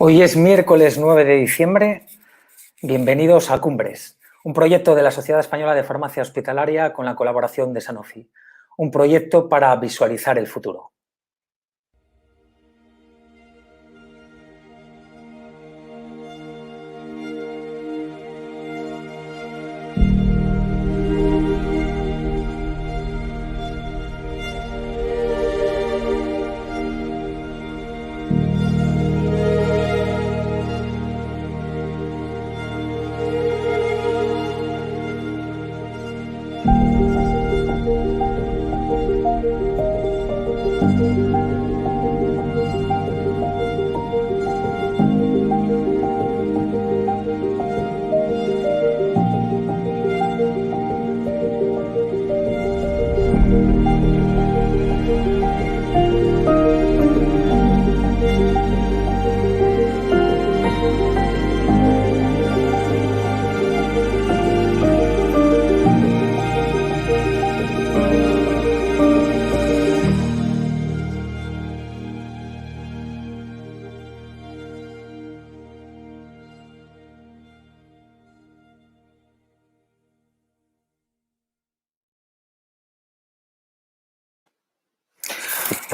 Hoy es miércoles 9 de diciembre. Bienvenidos a Cumbres, un proyecto de la Sociedad Española de Farmacia Hospitalaria con la colaboración de Sanofi. Un proyecto para visualizar el futuro.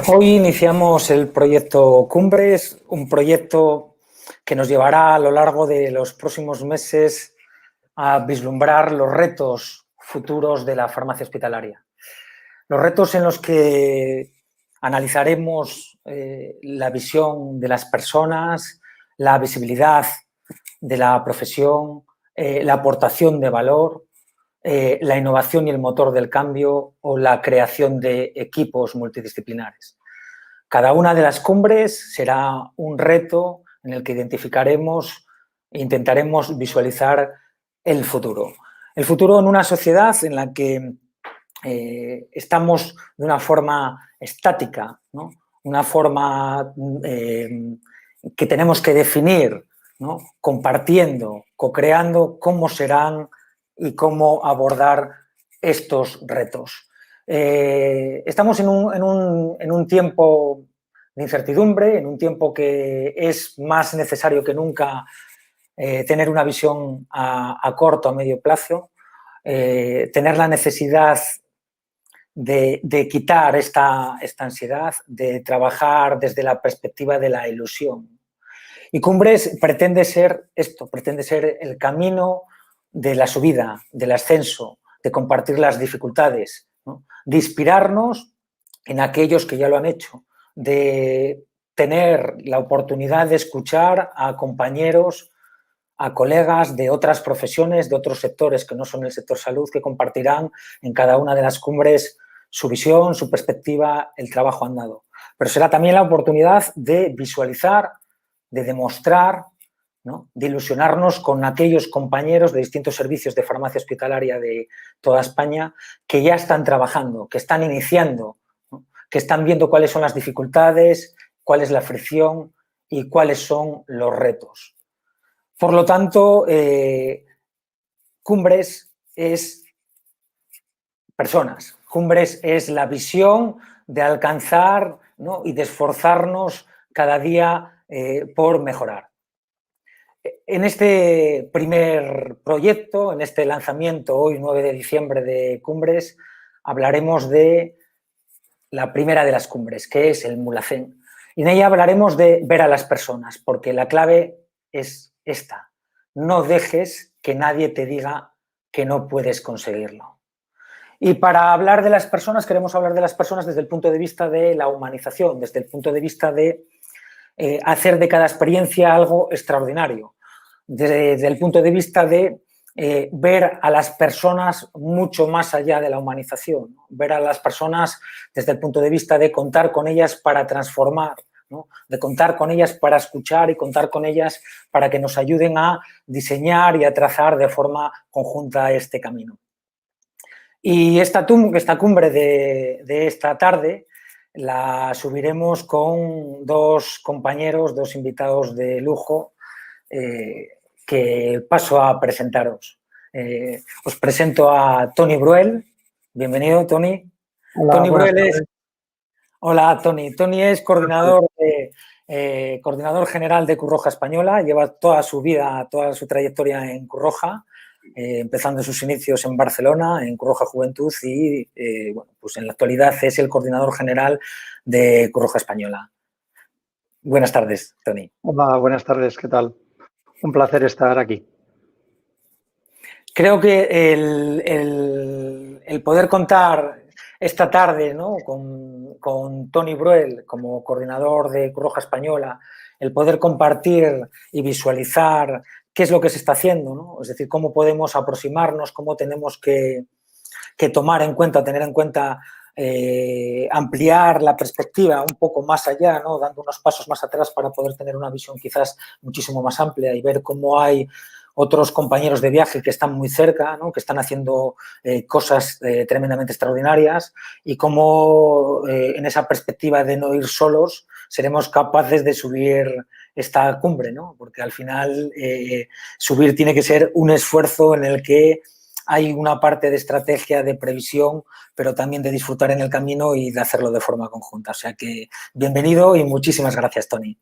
Hoy iniciamos el proyecto Cumbres, un proyecto que nos llevará a lo largo de los próximos meses a vislumbrar los retos futuros de la farmacia hospitalaria. Los retos en los que analizaremos la visión de las personas, la visibilidad de la profesión, la aportación de valor, la innovación y el motor del cambio o la creación de equipos multidisciplinares. Cada una de las cumbres será un reto en el que identificaremos e intentaremos visualizar el futuro. El futuro en una sociedad en la que estamos de una forma estática, ¿no? Una forma que tenemos que definir, ¿no? Compartiendo, co-creando cómo serán y cómo abordar estos retos. Estamos en un tiempo de incertidumbre, en un tiempo que es más necesario que nunca tener una visión a corto, a medio plazo, tener la necesidad de quitar esta ansiedad, de trabajar desde la perspectiva de la ilusión. Y Cumbres pretende ser esto, pretende ser el camino de la subida, del ascenso, de compartir las dificultades, ¿no? De inspirarnos en aquellos que ya lo han hecho, de tener la oportunidad de escuchar a compañeros, a colegas de otras profesiones, de otros sectores que no son el sector salud, que compartirán en cada una de las cumbres su visión, su perspectiva, el trabajo andado. Pero será también la oportunidad de visualizar, de demostrar, ¿no? De ilusionarnos con aquellos compañeros de distintos servicios de farmacia hospitalaria de toda España que ya están trabajando, que están iniciando, ¿no? Que están viendo cuáles son las dificultades, cuál es la fricción y cuáles son los retos. Por lo tanto, Cumbres es personas. Cumbres es la visión de alcanzar, ¿no? Y de esforzarnos cada día por mejorar. En este primer proyecto, en este lanzamiento hoy 9 de diciembre de Cumbres, hablaremos de la primera de las cumbres, que es el Mulhacén. Y en ella hablaremos de ver a las personas, porque la clave es esta: no dejes que nadie te diga que no puedes conseguirlo. Y para hablar de las personas, queremos hablar de las personas desde el punto de vista de la humanización, desde el punto de vista de hacer de cada experiencia algo extraordinario, desde el punto de vista de ver a las personas mucho más allá de la humanización, ¿no? Ver a las personas desde el punto de vista de contar con ellas para transformar, ¿no? De contar con ellas para escuchar y contar con ellas para que nos ayuden a diseñar y a trazar de forma conjunta este camino. Y esta cumbre de esta tarde la subiremos con dos compañeros, dos invitados de lujo que paso a presentaros. Os presento a Toni Bruel. Bienvenido, Toni. Hola, Toni Bruel es... Hola, Toni. Toni es coordinador general de Cruz Roja Española. Lleva toda su vida, toda su trayectoria en Cruz Roja, empezando sus inicios en Barcelona, en Cruz Roja Juventud y, bueno, pues en la actualidad es el coordinador general de Cruz Roja Española. Buenas tardes, Toni. Hola, buenas tardes, ¿qué tal? Un placer estar aquí. Creo que el poder contar esta tarde, ¿no?, con Toni Bruel como coordinador de Cruz Roja Española, el poder compartir y visualizar qué es lo que se está haciendo, ¿no? Es decir, cómo podemos aproximarnos, cómo tenemos que tomar en cuenta, tener en cuenta, ampliar la perspectiva un poco más allá, ¿no?, dando unos pasos más atrás para poder tener una visión quizás muchísimo más amplia y ver cómo hay otros compañeros de viaje que están muy cerca, ¿no?, que están haciendo cosas tremendamente extraordinarias y cómo en esa perspectiva de no ir solos seremos capaces de subir esta cumbre, ¿no? Porque al final subir tiene que ser un esfuerzo en el que hay una parte de estrategia, de previsión, pero también de disfrutar en el camino y de hacerlo de forma conjunta. O sea que bienvenido y muchísimas gracias, Toni.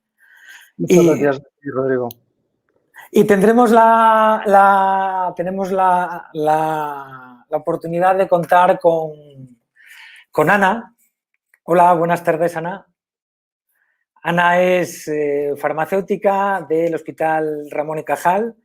Muchas gracias, Rodrigo. Y tendremos tenemos la oportunidad de contar con Ana. Hola, buenas tardes, Ana. Ana es farmacéutica del Hospital Ramón y Cajal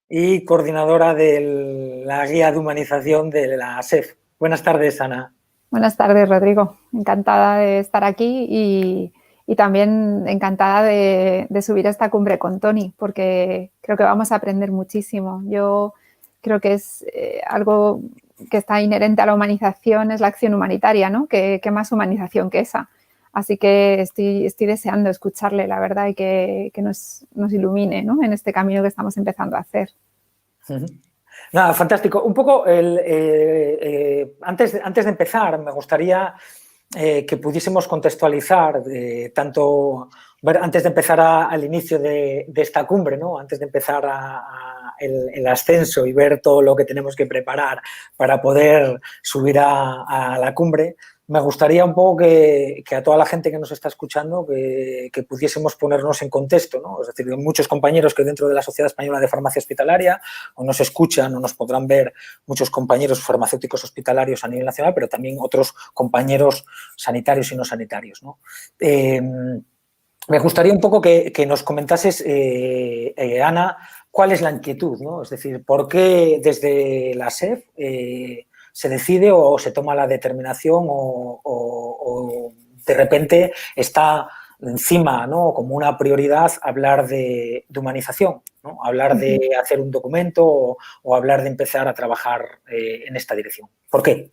y coordinadora de la guía de humanización de la SEF. Buenas tardes, Ana. Buenas tardes, Rodrigo. Encantada de estar aquí y también encantada de subir a esta cumbre con Toni, porque creo que vamos a aprender muchísimo. Yo creo que es algo que está inherente a la humanización, es la acción humanitaria, ¿no? ¿Qué más humanización que esa? Así que estoy deseando escucharle, la verdad, y que nos ilumine, ¿no?, en este camino que estamos empezando a hacer. Nada, fantástico. Un poco, antes de empezar, me gustaría que pudiésemos contextualizar tanto, antes de empezar al inicio de esta cumbre, ¿no?, antes de empezar el ascenso y ver todo lo que tenemos que preparar para poder subir a la cumbre, me gustaría un poco que a toda la gente que nos está escuchando que pudiésemos ponernos en contexto, ¿no? Es decir, hay muchos compañeros que dentro de la Sociedad Española de Farmacia Hospitalaria o nos escuchan o nos podrán ver muchos compañeros farmacéuticos hospitalarios a nivel nacional, pero también otros compañeros sanitarios y no sanitarios, ¿no? Me gustaría un poco que nos comentases, Ana, cuál es la inquietud, ¿no? Es decir, ¿por qué desde la SEF se decide o se toma la determinación o de repente está encima, ¿no?, como una prioridad hablar de humanización, ¿no?, hablar de hacer un documento o hablar de empezar a trabajar en esta dirección? ¿Por qué?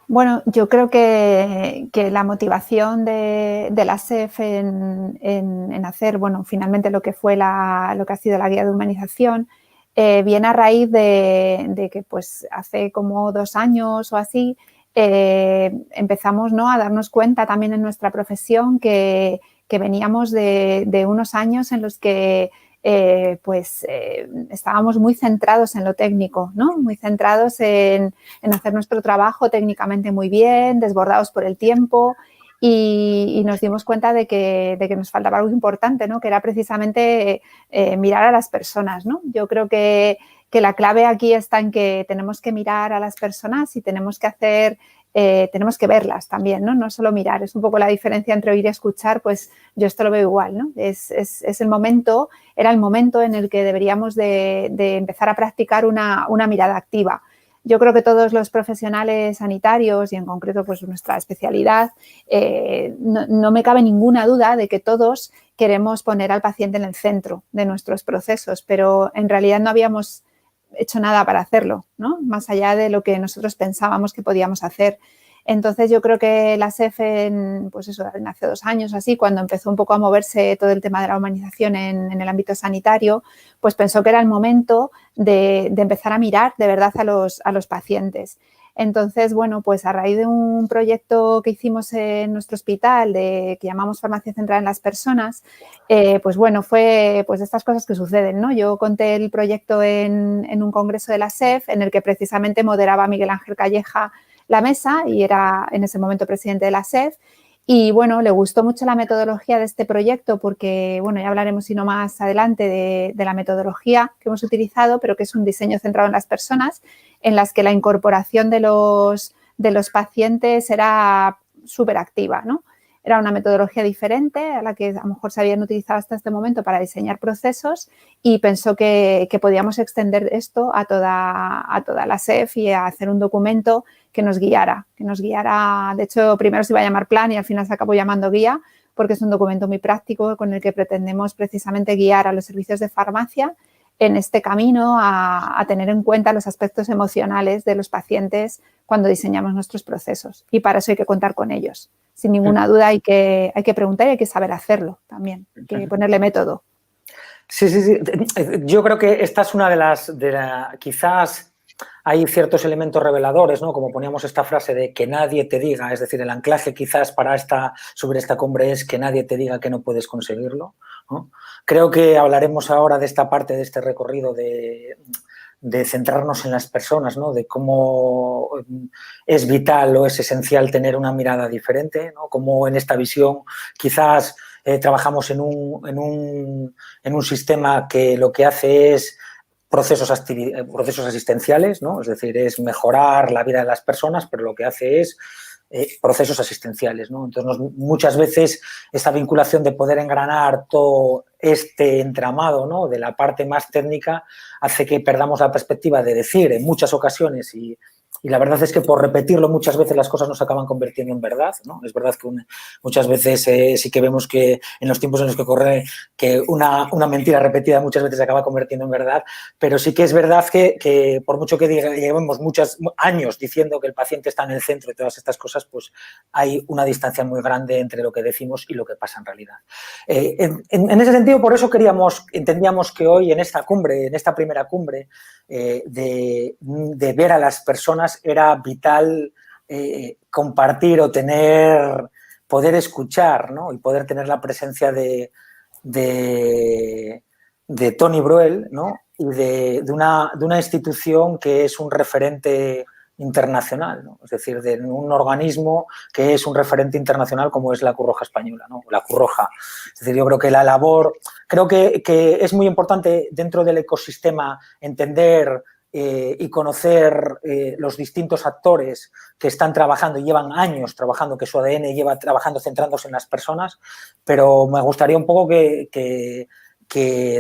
Bueno, yo creo que la motivación de la SEF en hacer, bueno, finalmente lo que ha sido la guía de humanización, viene a raíz de que pues hace como 2 años o así empezamos, ¿no?, a darnos cuenta también en nuestra profesión que veníamos de unos años en los que estábamos muy centrados en lo técnico, ¿no?, muy centrados en hacer nuestro trabajo técnicamente muy bien, desbordados por el tiempo. Y nos dimos cuenta de que nos faltaba algo importante, ¿no?, que era precisamente mirar a las personas, ¿no? Yo creo que la clave aquí está en que tenemos que mirar a las personas y tenemos que verlas también, ¿no? No solo mirar. Es un poco la diferencia entre oír y escuchar, pues yo esto lo veo igual, ¿no? Era el momento en el que deberíamos de empezar a practicar una mirada activa. Yo creo que todos los profesionales sanitarios y en concreto pues nuestra especialidad, no me cabe ninguna duda de que todos queremos poner al paciente en el centro de nuestros procesos, pero en realidad no habíamos hecho nada para hacerlo, ¿no?, más allá de lo que nosotros pensábamos que podíamos hacer. Entonces yo creo que la SEF hace 2 años así, cuando empezó un poco a moverse todo el tema de la humanización en el ámbito sanitario, pues pensó que era el momento de empezar a mirar de verdad a los pacientes. Entonces, bueno, pues a raíz de un proyecto que hicimos en nuestro hospital que llamamos Farmacia Centrada en las Personas, pues bueno, fue pues estas cosas que suceden, ¿no? Yo conté el proyecto en un congreso de la SEF en el que precisamente moderaba Miguel Ángel Calleja, la mesa y era en ese momento presidente de la SEF. Y bueno, le gustó mucho la metodología de este proyecto porque, bueno, ya hablaremos sino más adelante de la metodología que hemos utilizado, pero que es un diseño centrado en las personas, en las que la incorporación de los pacientes era súper activa, ¿no? Era una metodología diferente a la que a lo mejor se habían utilizado hasta este momento para diseñar procesos y pensó que podíamos extender esto a toda la SEF y a hacer un documento que nos guiara. De hecho, primero se iba a llamar plan y al final se acabó llamando guía porque es un documento muy práctico con el que pretendemos precisamente guiar a los servicios de farmacia en este camino a tener en cuenta los aspectos emocionales de los pacientes cuando diseñamos nuestros procesos. Y para eso hay que contar con ellos. Sin ninguna duda hay que preguntar y hay que saber hacerlo también, hay que ponerle método. Sí. Yo creo que esta es una de las quizás hay ciertos elementos reveladores, ¿no? Como poníamos esta frase de que nadie te diga, es decir, el anclaje quizás para subir esta cumbre es que nadie te diga que no puedes conseguirlo, ¿no? Creo que hablaremos ahora de esta parte de este recorrido de centrarnos en las personas, ¿no? De cómo es vital o es esencial tener una mirada diferente, ¿no? Cómo en esta visión quizás trabajamos en un sistema que lo que hace es procesos asistenciales, ¿no? Es decir, es mejorar la vida de las personas, pero lo que hace es procesos asistenciales, ¿no? Entonces, muchas veces esta vinculación de poder engranar todo este entramado, ¿no? De la parte más técnica hace que perdamos la perspectiva de decir en muchas ocasiones y la verdad es que por repetirlo muchas veces las cosas no se acaban convirtiendo en verdad, ¿no? Es verdad que muchas veces sí que vemos que en los tiempos en los que corre que una mentira repetida muchas veces se acaba convirtiendo en verdad, pero sí que es verdad que por mucho que llevemos muchos años diciendo que el paciente está en el centro de todas estas cosas, pues hay una distancia muy grande entre lo que decimos y lo que pasa en realidad. En ese sentido, por eso entendíamos que hoy en esta cumbre, en esta primera cumbre, de ver a las personas era vital compartir o poder escuchar, ¿no? Y poder tener la presencia de Tony Bruel, ¿no? Y de una institución que es un referente internacional, ¿no? Es decir, de un organismo que es un referente internacional como es la Cruz Roja Española, ¿no? La Cruz Roja. Es decir, yo creo que la labor, creo que es muy importante dentro del ecosistema entender y conocer los distintos actores que están trabajando y llevan años trabajando, que su ADN lleva trabajando centrándose en las personas, pero me gustaría un poco que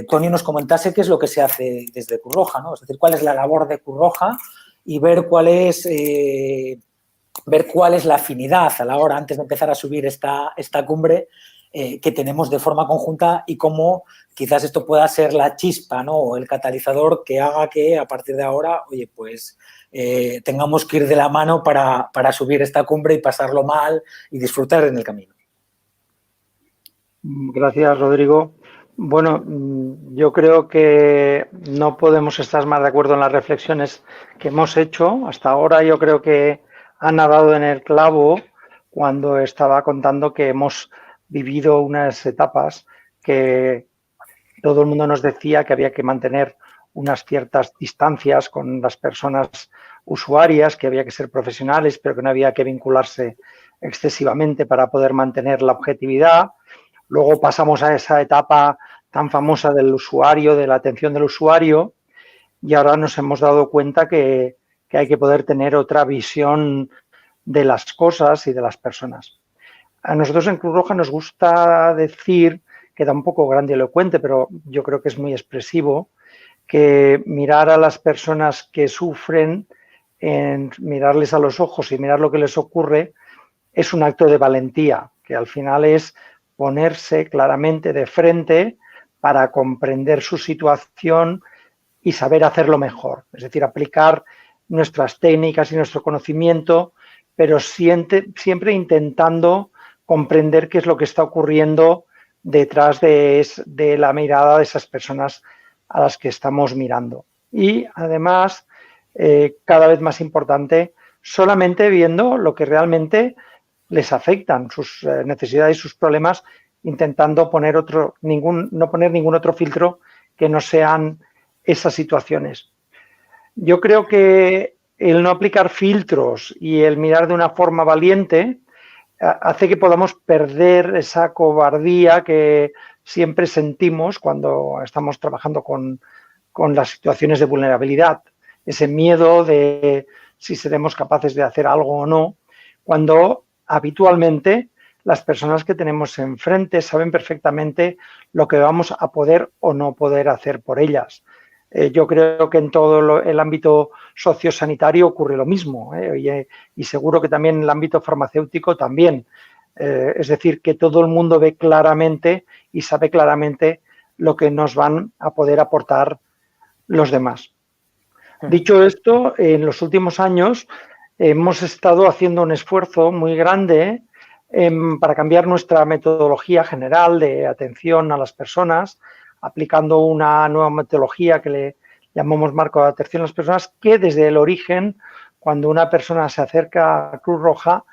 Tony nos comentase qué es lo que se hace desde Cruz Roja, ¿no? Es decir, cuál es la labor de Cruz Roja y ver cuál es la afinidad a la hora, antes de empezar a subir esta cumbre, que tenemos de forma conjunta y cómo quizás esto pueda ser la chispa, ¿no? O el catalizador que haga que a partir de ahora, oye, pues tengamos que ir de la mano para subir esta cumbre y pasarlo mal y disfrutar en el camino. Gracias, Rodrigo. Bueno, yo creo que no podemos estar más de acuerdo en las reflexiones que hemos hecho. Hasta ahora yo creo que han dado en el clavo cuando estaba contando que hemos vivido unas etapas que todo el mundo nos decía que había que mantener unas ciertas distancias con las personas usuarias, que había que ser profesionales, pero que no había que vincularse excesivamente para poder mantener la objetividad. Luego pasamos a esa etapa tan famosa del usuario, de la atención del usuario, y ahora nos hemos dado cuenta que hay que poder tener otra visión de las cosas y de las personas. A nosotros en Cruz Roja nos gusta decir, queda un poco grandilocuente, pero yo creo que es muy expresivo, que mirar a las personas que sufren, mirarles a los ojos y mirar lo que les ocurre, es un acto de valentía, que al final es ponerse claramente de frente para comprender su situación y saber hacerlo mejor. Es decir, aplicar nuestras técnicas y nuestro conocimiento, pero siempre intentando comprender qué es lo que está ocurriendo detrás de la mirada de esas personas a las que estamos mirando. Y además, cada vez más importante, solamente viendo lo que realmente les afectan, sus necesidades y sus problemas, intentando no poner ningún otro filtro que no sean esas situaciones. Yo creo que el no aplicar filtros y el mirar de una forma valiente hace que podamos perder esa cobardía que siempre sentimos cuando estamos trabajando con las situaciones de vulnerabilidad. Ese miedo de si seremos capaces de hacer algo o no, cuando habitualmente las personas que tenemos enfrente saben perfectamente lo que vamos a poder o no poder hacer por ellas. Yo creo que en todo el ámbito sociosanitario ocurre lo mismo, y seguro que también en el ámbito farmacéutico también. Es decir, que todo el mundo ve claramente y sabe claramente lo que nos van a poder aportar los demás. Dicho esto, en los últimos años hemos estado haciendo un esfuerzo muy grande para cambiar nuestra metodología general de atención a las personas, aplicando una nueva metodología que le llamamos marco de atención a las personas, que desde el origen, cuando una persona se acerca a Cruz Roja,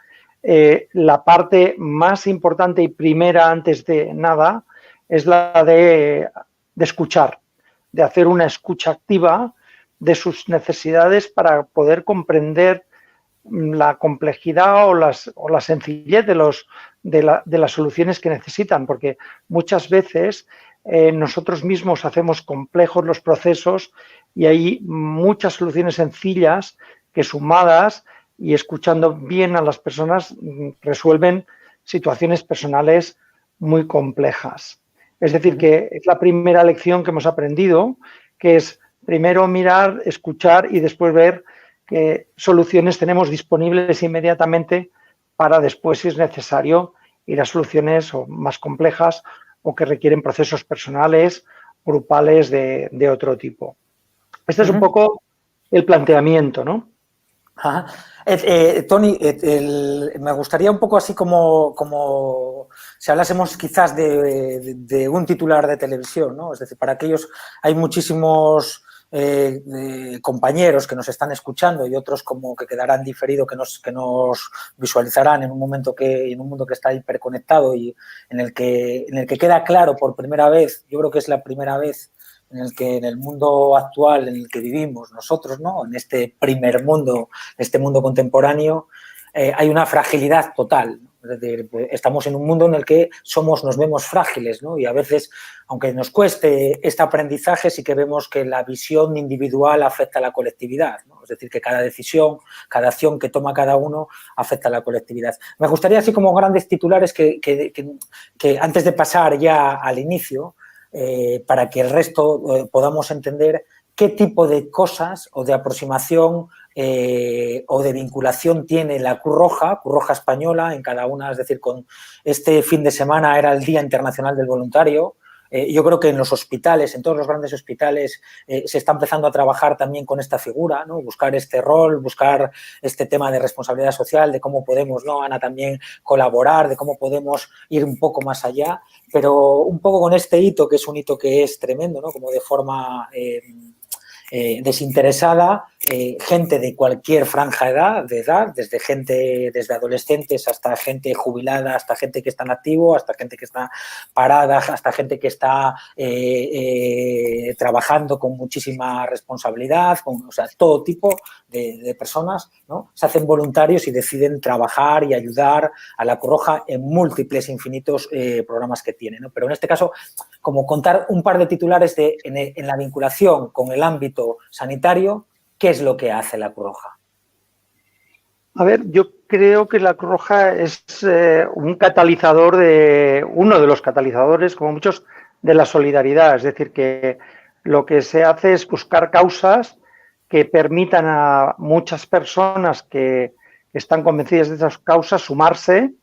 la parte más importante y primera antes de nada es la de escuchar, de hacer una escucha activa de sus necesidades para poder comprender la complejidad o la sencillez de las soluciones que necesitan, porque muchas veces nosotros mismos hacemos complejos los procesos y hay muchas soluciones sencillas que, sumadas y escuchando bien a las personas, resuelven situaciones personales muy complejas. Es decir, que es la primera lección que hemos aprendido, que es primero mirar, escuchar y después ver qué soluciones tenemos disponibles inmediatamente para después, si es necesario, ir a soluciones más complejas o que requieren procesos personales, grupales de otro tipo. Este es un poco el planteamiento, ¿no? Ajá. Toni, me gustaría un poco así como si hablásemos quizás de un titular de televisión, ¿no? Es decir, para aquellos, hay muchísimos compañeros que nos están escuchando y otros como que quedarán diferido, que nos visualizarán en un mundo que está hiperconectado y en el que queda claro por primera vez, yo creo que es la primera vez en el que en el mundo actual en el que vivimos nosotros, ¿no? En este primer mundo, este mundo contemporáneo, hay una fragilidad total, ¿no? Es decir, pues estamos en un mundo en el que nos vemos frágiles, ¿no? Y a veces, aunque nos cueste este aprendizaje, sí que vemos que la visión individual afecta a la colectividad, ¿no? Es decir, que cada decisión, cada acción que toma cada uno afecta a la colectividad. Me gustaría, así como grandes titulares, que antes de pasar ya al inicio, para que el resto podamos entender qué tipo de cosas o de aproximación o de vinculación tiene la Cruz Roja Española en cada una. Es decir, con este fin de semana era el Día Internacional del Voluntario. Yo creo que en los hospitales, en todos los grandes hospitales, se está empezando a trabajar también con esta figura, ¿no? Buscar este rol, buscar este tema de responsabilidad social, de cómo podemos, ¿no, Ana, también colaborar, de cómo podemos ir un poco más allá, pero un poco con este hito, que es un hito que es tremendo, ¿no? Como de forma desinteresada, gente de cualquier franja de edad, desde adolescentes hasta gente jubilada, hasta gente que está en activo, hasta gente que está parada, hasta gente que está trabajando con muchísima responsabilidad, o sea, todo tipo de personas, ¿no? Se hacen voluntarios y deciden trabajar y ayudar a la Cruz Roja en múltiples, infinitos programas que tiene, ¿no? Pero en este caso, como contar un par de titulares en la vinculación con el ámbito sanitario, ¿qué es lo que hace la Cruz Roja? A ver, yo creo que la Cruz Roja es un catalizador uno de los catalizadores, como muchos, de la solidaridad. Es decir, que lo que se hace es buscar causas que permitan a muchas personas que están convencidas de esas causas sumarse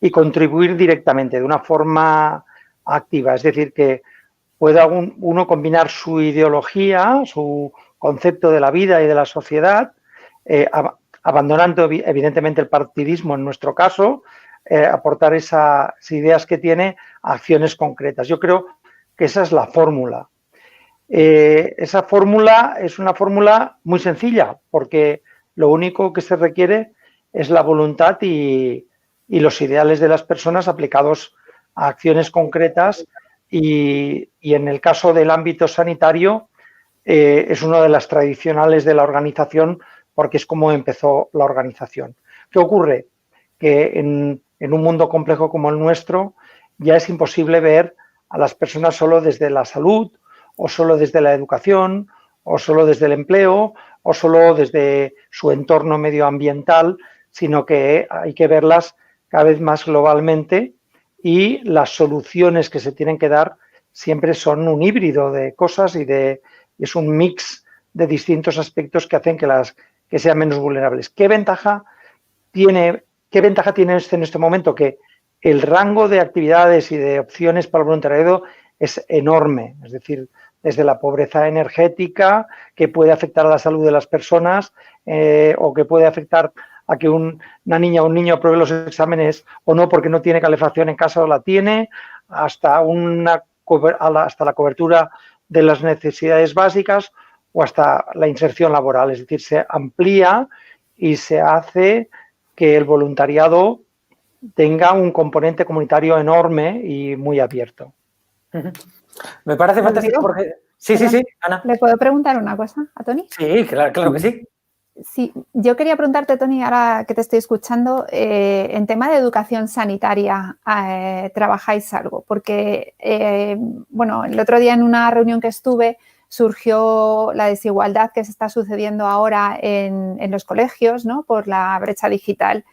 y contribuir directamente, de una forma activa. Es decir, que pueda uno combinar su ideología, su concepto de la vida y de la sociedad, abandonando evidentemente el partidismo en nuestro caso, aportar esas ideas que tiene a acciones concretas. Yo creo que esa es la fórmula. Esa fórmula es una fórmula muy sencilla, porque lo único que se requiere es la voluntad y los ideales de las personas aplicados a acciones concretas, y en el caso del ámbito sanitario es una de las tradicionales de la organización porque es como empezó la organización. ¿Qué ocurre? Que en un mundo complejo como el nuestro ya es imposible ver a las personas solo desde la salud o solo desde la educación o solo desde el empleo o solo desde su entorno medioambiental, sino que hay que verlas cada vez más globalmente y las soluciones que se tienen que dar siempre son un híbrido de cosas y es un mix de distintos aspectos que hacen que sean menos vulnerables. ¿Qué ventaja tiene en este momento? Que el rango de actividades y de opciones para el voluntariado es enorme, es decir, desde la pobreza energética, que puede afectar a la salud de las personas o que puede afectar a que una niña o un niño apruebe los exámenes o no porque no tiene calefacción en casa o la tiene, hasta la cobertura de las necesidades básicas o hasta la inserción laboral. Es decir, se amplía y se hace que el voluntariado tenga un componente comunitario enorme y muy abierto. Me parece fantástico porque... Sí, Ana. ¿Le puedo preguntar una cosa a Toni? Sí, claro que sí. Sí, yo quería preguntarte, Toni, ahora que te estoy escuchando, en tema de educación sanitaria, ¿trabajáis algo? Porque, bueno, el otro día en una reunión que estuve surgió la desigualdad que se está sucediendo ahora en los colegios, ¿no? Por la brecha digital.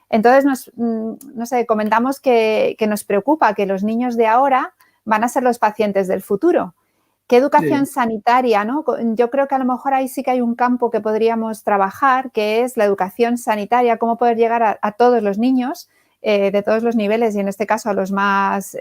Entonces, no sé, comentamos que nos preocupa que los niños de ahora van a ser los pacientes del futuro. ¿Qué educación sanitaria, no? Yo creo que a lo mejor ahí sí que hay un campo que podríamos trabajar, que es la educación sanitaria, cómo poder llegar a todos los niños de todos los niveles y en este caso a los más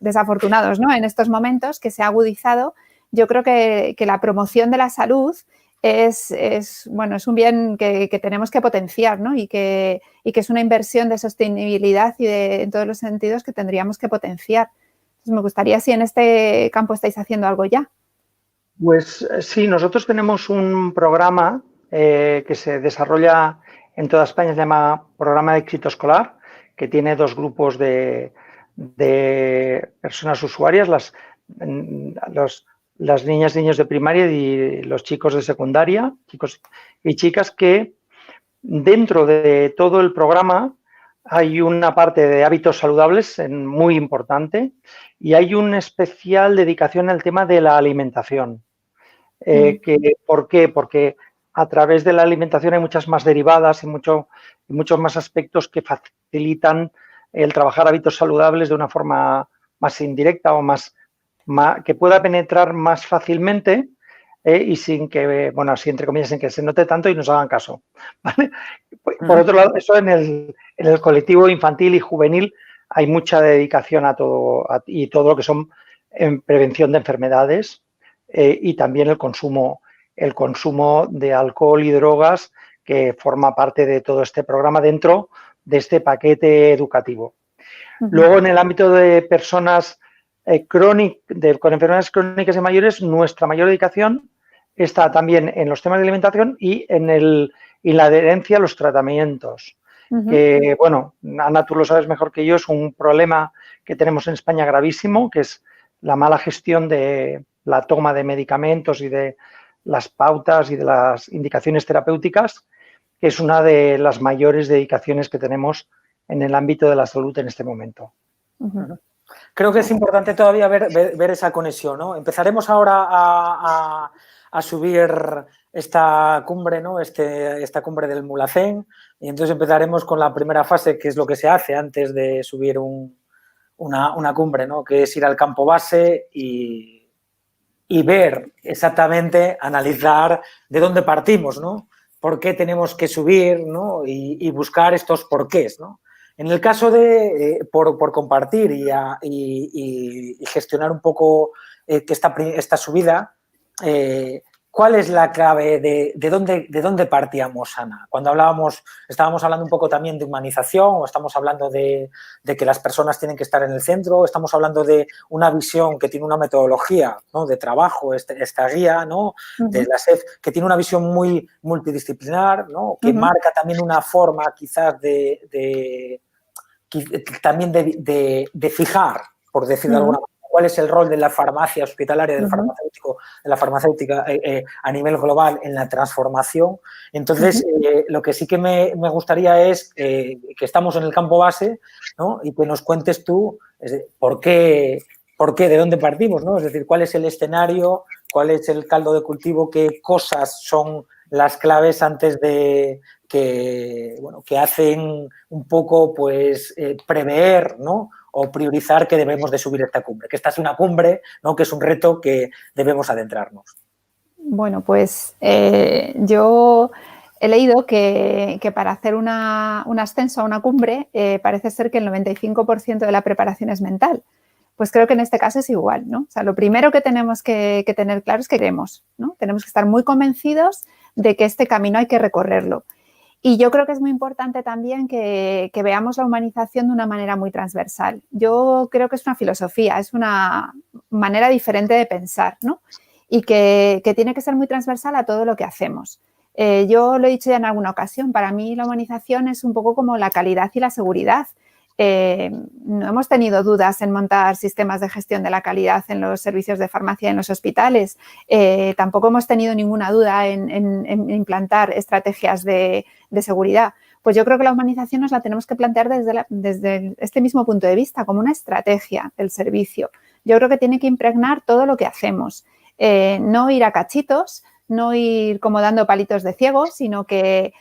desafortunados, ¿no? En estos momentos que se ha agudizado, yo creo que la promoción de la salud es un bien que tenemos que potenciar, ¿no? Y que es una inversión de sostenibilidad y en todos los sentidos que tendríamos que potenciar. Me gustaría si en este campo estáis haciendo algo ya. Pues sí, nosotros tenemos un programa que se desarrolla en toda España, se llama Programa de Éxito Escolar, que tiene dos grupos de personas usuarias, las niñas y niños de primaria y los chicos de secundaria, chicos y chicas, que dentro de todo el programa hay una parte de hábitos saludables muy importante y hay una especial dedicación al tema de la alimentación. ¿Por qué? Porque a través de la alimentación hay muchas más derivadas y muchos más aspectos que facilitan el trabajar hábitos saludables de una forma más indirecta o que pueda penetrar más fácilmente y sin que, bueno, así entre comillas, sin que se note tanto y nos hagan caso, ¿vale? Por otro lado, eso en el colectivo infantil y juvenil hay mucha dedicación a todo y todo lo que son en prevención de enfermedades y también el consumo de alcohol y drogas que forma parte de todo este programa dentro de este paquete educativo. Luego, en el ámbito de personas con enfermedades crónicas y mayores, nuestra mayor dedicación está también en los temas de alimentación y en la adherencia a los tratamientos. Que, bueno, Ana, tú lo sabes mejor que yo, es un problema que tenemos en España gravísimo, que es la mala gestión de la toma de medicamentos y de las pautas y de las indicaciones terapéuticas, que es una de las mayores dedicaciones que tenemos en el ámbito de la salud en este momento. Creo que es importante todavía ver esa conexión, ¿no? Empezaremos ahora a subir esta cumbre, ¿no? Esta cumbre del Mulhacén, y entonces empezaremos con la primera fase, que es lo que se hace antes de subir una cumbre, ¿no? Que es ir al campo base y ver exactamente, analizar de dónde partimos, ¿no? Por qué tenemos que subir, ¿no? Y buscar estos porqués, ¿no? En el caso de, por compartir y gestionar un poco esta subida, ¿cuál es la clave de dónde partíamos, Ana? Cuando estábamos hablando un poco también de humanización, o estamos hablando de que las personas tienen que estar en el centro, estamos hablando de una visión que tiene una metodología, ¿no? De trabajo, esta guía, ¿no? De la SEF, que tiene una visión muy multidisciplinar, ¿no? Que marca también una forma quizás también de fijar, por decir de alguna manera, cuál es el rol de la farmacia hospitalaria, del farmacéutico, de la farmacéutica a nivel global en la transformación. Entonces, lo que sí que me gustaría es que estamos en el campo base, ¿no? Y que nos cuentes tú por qué, de dónde partimos, ¿no? Es decir, cuál es el escenario, cuál es el caldo de cultivo, qué cosas son las claves antes de que hacen un poco, pues, prever, ¿no? O priorizar que debemos de subir esta cumbre, que esta es una cumbre, ¿no? Que es un reto que debemos adentrarnos. Bueno, pues yo he leído que para hacer un ascenso a una cumbre parece ser que el 95% de la preparación es mental. Pues creo que en este caso es igual, ¿no? O sea, lo primero que tenemos que tener claro es que queremos, ¿no? Tenemos que estar muy convencidos de que este camino hay que recorrerlo. Y yo creo que es muy importante también que veamos la humanización de una manera muy transversal. Yo creo que es una filosofía, es una manera diferente de pensar, ¿no? Y que tiene que ser muy transversal a todo lo que hacemos. Yo lo he dicho ya en alguna ocasión, para mí la humanización es un poco como la calidad y la seguridad. No hemos tenido dudas en montar sistemas de gestión de la calidad en los servicios de farmacia en los hospitales. Tampoco hemos tenido ninguna duda en implantar estrategias de seguridad. Pues yo creo que la humanización nos la tenemos que plantear desde este mismo punto de vista, como una estrategia del servicio. Yo creo que tiene que impregnar todo lo que hacemos. No ir a cachitos, no ir como dando palitos de ciego, sino que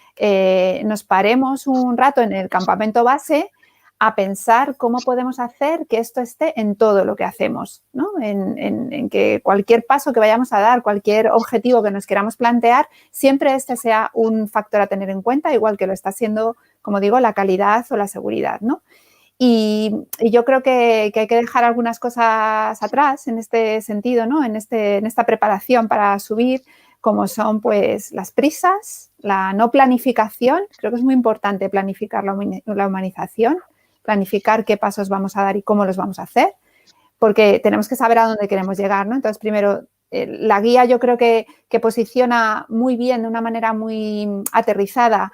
nos paremos un rato en el campamento base a pensar cómo podemos hacer que esto esté en todo lo que hacemos, ¿no? En que cualquier paso que vayamos a dar, cualquier objetivo que nos queramos plantear, siempre este sea un factor a tener en cuenta, igual que lo está siendo, como digo, la calidad o la seguridad, ¿no? Y yo creo que hay que dejar algunas cosas atrás en este sentido, ¿no? En esta preparación para subir, como son pues las prisas, la no planificación. Creo que es muy importante planificar la humanización, planificar qué pasos vamos a dar y cómo los vamos a hacer, porque tenemos que saber a dónde queremos llegar, ¿no? Entonces, primero, la guía yo creo que posiciona muy bien, de una manera muy aterrizada,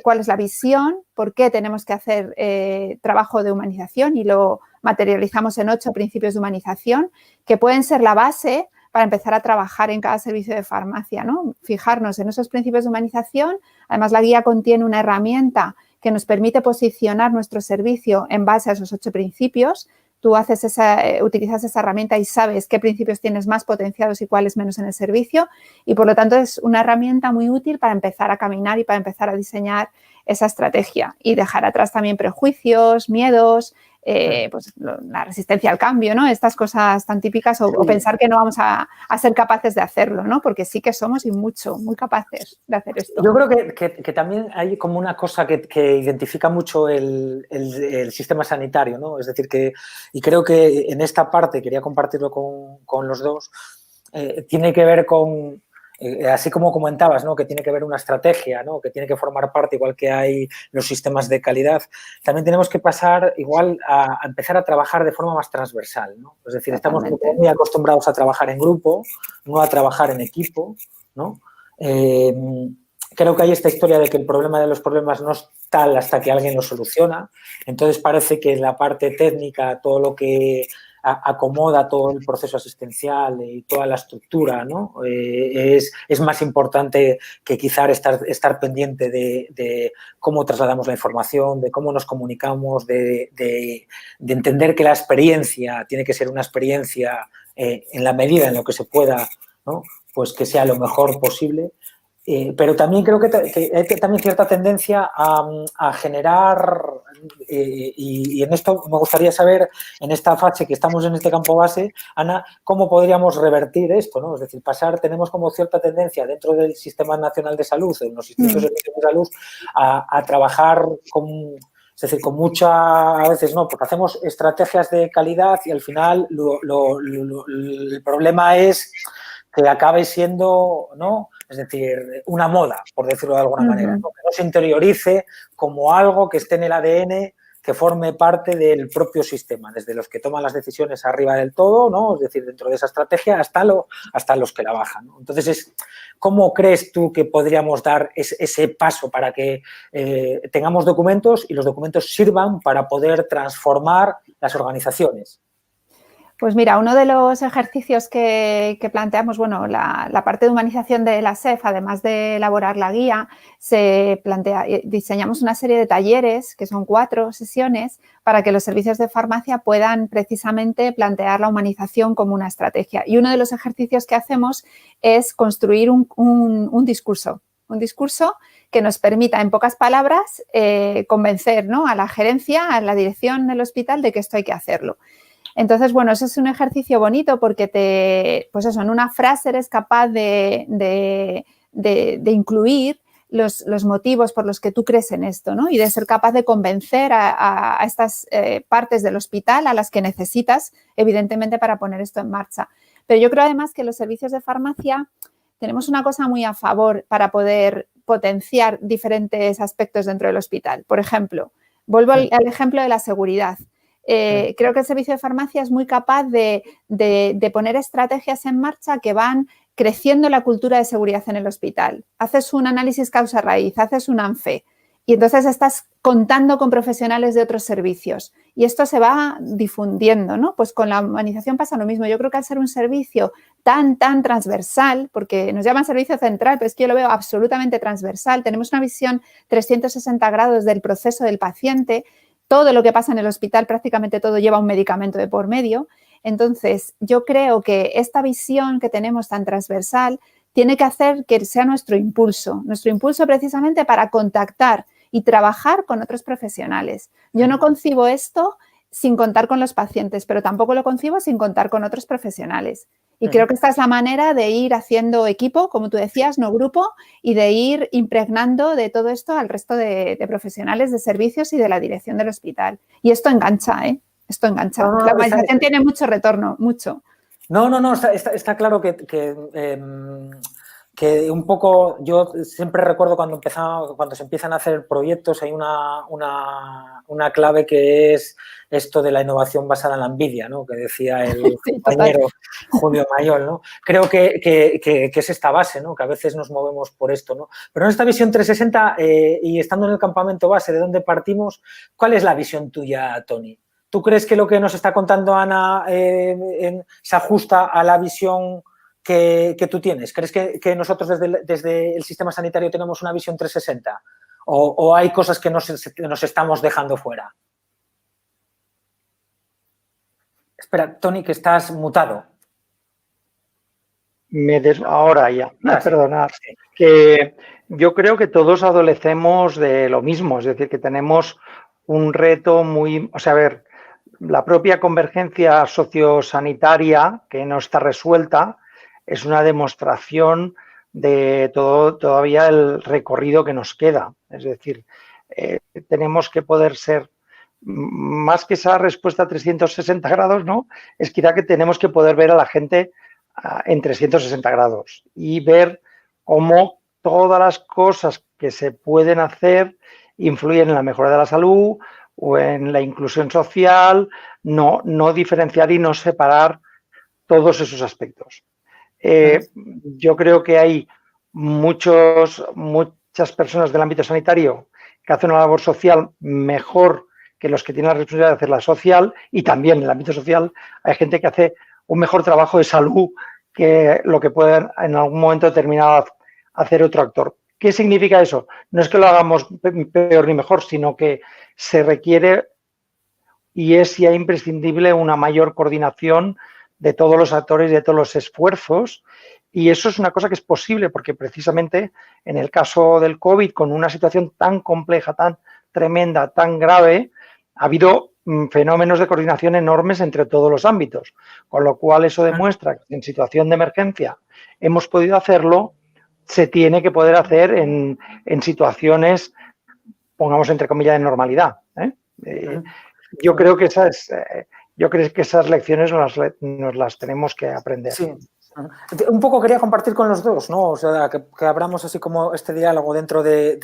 cuál es la visión, por qué tenemos que hacer trabajo de humanización, y lo materializamos en 8 principios de humanización, que pueden ser la base para empezar a trabajar en cada servicio de farmacia, ¿no? Fijarnos en esos principios de humanización. Además, la guía contiene una herramienta que nos permite posicionar nuestro servicio en base a esos 8 principios. Tú utilizas esa herramienta y sabes qué principios tienes más potenciados y cuáles menos en el servicio, y por lo tanto es una herramienta muy útil para empezar a caminar y para empezar a diseñar esa estrategia y dejar atrás también prejuicios, miedos, pues la resistencia al cambio, ¿no? Estas cosas tan típicas, o pensar que no vamos a ser capaces de hacerlo, ¿no? Porque sí que somos, y mucho, muy capaces de hacer esto. Yo creo que también hay como una cosa que identifica mucho el sistema sanitario, ¿no? Es decir, y creo que en esta parte, quería compartirlo con los dos, tiene que ver con, así como comentabas, ¿no? Que tiene que haber una estrategia, ¿no? Que tiene que formar parte, igual que hay los sistemas de calidad. También tenemos que pasar igual a empezar a trabajar de forma más transversal, ¿no? Es decir, estamos muy acostumbrados a trabajar en grupo, no a trabajar en equipo, ¿no? Creo que hay esta historia de que el problema de los problemas no es tal hasta que alguien lo soluciona. Entonces parece que la parte técnica, todo lo que acomoda todo el proceso asistencial y toda la estructura, ¿no? Es más importante que quizá estar pendiente de cómo trasladamos la información, de cómo nos comunicamos, de entender que la experiencia tiene que ser una experiencia en la medida en lo que se pueda, ¿no? Pues que sea lo mejor posible. Pero también creo que hay también cierta tendencia a generar, y en esto me gustaría saber, en esta fase que estamos en este campo base, Ana, cómo podríamos revertir esto, ¿no? Es decir, tenemos como cierta tendencia dentro del Sistema Nacional de Salud, en los institutos de salud, a trabajar es decir, con a veces no, porque hacemos estrategias de calidad y al final el problema es que acabe siendo, ¿no? Es decir, una moda, por decirlo de alguna manera, ¿no? Que no se interiorice como algo que esté en el ADN, que forme parte del propio sistema, desde los que toman las decisiones arriba del todo, ¿no? Es decir, dentro de esa estrategia hasta los que la bajan, ¿no? Entonces, ¿cómo crees tú que podríamos dar ese paso para que tengamos documentos y los documentos sirvan para poder transformar las organizaciones? Pues mira, uno de los ejercicios que planteamos, bueno, la parte de humanización de la SEF, además de elaborar la guía, diseñamos una serie de talleres, que son 4 sesiones, para que los servicios de farmacia puedan precisamente plantear la humanización como una estrategia. Y uno de los ejercicios que hacemos es construir un discurso que nos permita, en pocas palabras, convencer, ¿no?, a la gerencia, a la dirección del hospital de que esto hay que hacerlo. Entonces, bueno, eso es un ejercicio bonito porque pues eso, en una frase eres capaz de incluir los motivos por los que tú crees en esto, ¿no? Y de ser capaz de convencer a estas partes del hospital a las que necesitas, evidentemente, para poner esto en marcha. Pero yo creo además que los servicios de farmacia tenemos una cosa muy a favor para poder potenciar diferentes aspectos dentro del hospital. Por ejemplo, vuelvo al ejemplo de la seguridad. Creo que el servicio de farmacia es muy capaz de poner estrategias en marcha que van creciendo la cultura de seguridad en el hospital. Haces un análisis causa-raíz, haces un ANFE y entonces estás contando con profesionales de otros servicios y esto se va difundiendo, ¿no? Pues con la humanización pasa lo mismo. Yo creo que al ser un servicio tan transversal, porque nos llaman servicio central, pero es que yo lo veo absolutamente transversal, tenemos una visión 360 grados del proceso del paciente. Todo lo que pasa en el hospital, prácticamente todo lleva un medicamento de por medio. Entonces, yo creo que esta visión que tenemos tan transversal tiene que hacer que sea nuestro impulso precisamente para contactar y trabajar con otros profesionales. Yo no concibo esto sin contar con los pacientes, pero tampoco lo concibo sin contar con otros profesionales. Y creo que esta es la manera de ir haciendo equipo, como tú decías, no grupo, y de ir impregnando de todo esto al resto de profesionales de servicios y de la dirección del hospital. Y esto engancha, ¿eh? Esto engancha. No, la humanización tiene mucho retorno, mucho. No, está claro que un poco, yo siempre recuerdo cuando se empiezan a hacer proyectos, hay una clave que es esto de la innovación basada en la envidia, ¿no?, que decía el compañero Julio Mayol, ¿no? Creo que es esta base, ¿no?, que a veces nos movemos por esto, ¿no? Pero en esta visión 360 y estando en el campamento base de donde partimos, ¿cuál es la visión tuya, Toni? ¿Tú crees que lo que nos está contando Ana se ajusta a la visión que tú tienes? ¿Crees que nosotros desde el sistema sanitario tenemos una visión 360? ¿O hay cosas que nos estamos dejando fuera? Espera, Toni, que estás mutado. Ahora ya, perdonad. Que yo creo que todos adolecemos de lo mismo, es decir, que tenemos un reto muy... O sea, a ver, la propia convergencia sociosanitaria que no está resuelta es una demostración de todavía el recorrido que nos queda. Es decir, tenemos que poder ser, más que esa respuesta a 360 grados, ¿no? Es quizá que tenemos que poder ver a la gente en 360 grados y ver cómo todas las cosas que se pueden hacer influyen en la mejora de la salud o en la inclusión social, no diferenciar y no separar todos esos aspectos. Yo creo que hay muchas personas del ámbito sanitario que hacen una labor social mejor que los que tienen la responsabilidad de hacerla social, y también en el ámbito social hay gente que hace un mejor trabajo de salud que lo que puede en algún momento determinado hacer otro actor. ¿Qué significa eso? No es que lo hagamos peor ni mejor, sino que se requiere y es ya imprescindible una mayor coordinación de todos los actores y de todos los esfuerzos. Y eso es una cosa que es posible porque precisamente en el caso del COVID, con una situación tan compleja, tan tremenda, tan grave, ha habido fenómenos de coordinación enormes entre todos los ámbitos, con lo cual eso demuestra que en situación de emergencia hemos podido hacerlo, se tiene que poder hacer en situaciones, pongamos entre comillas, de normalidad. Yo creo que esas lecciones nos las tenemos que aprender. Sí. Un poco quería compartir con los dos, ¿no? O sea, que abramos así como este diálogo dentro de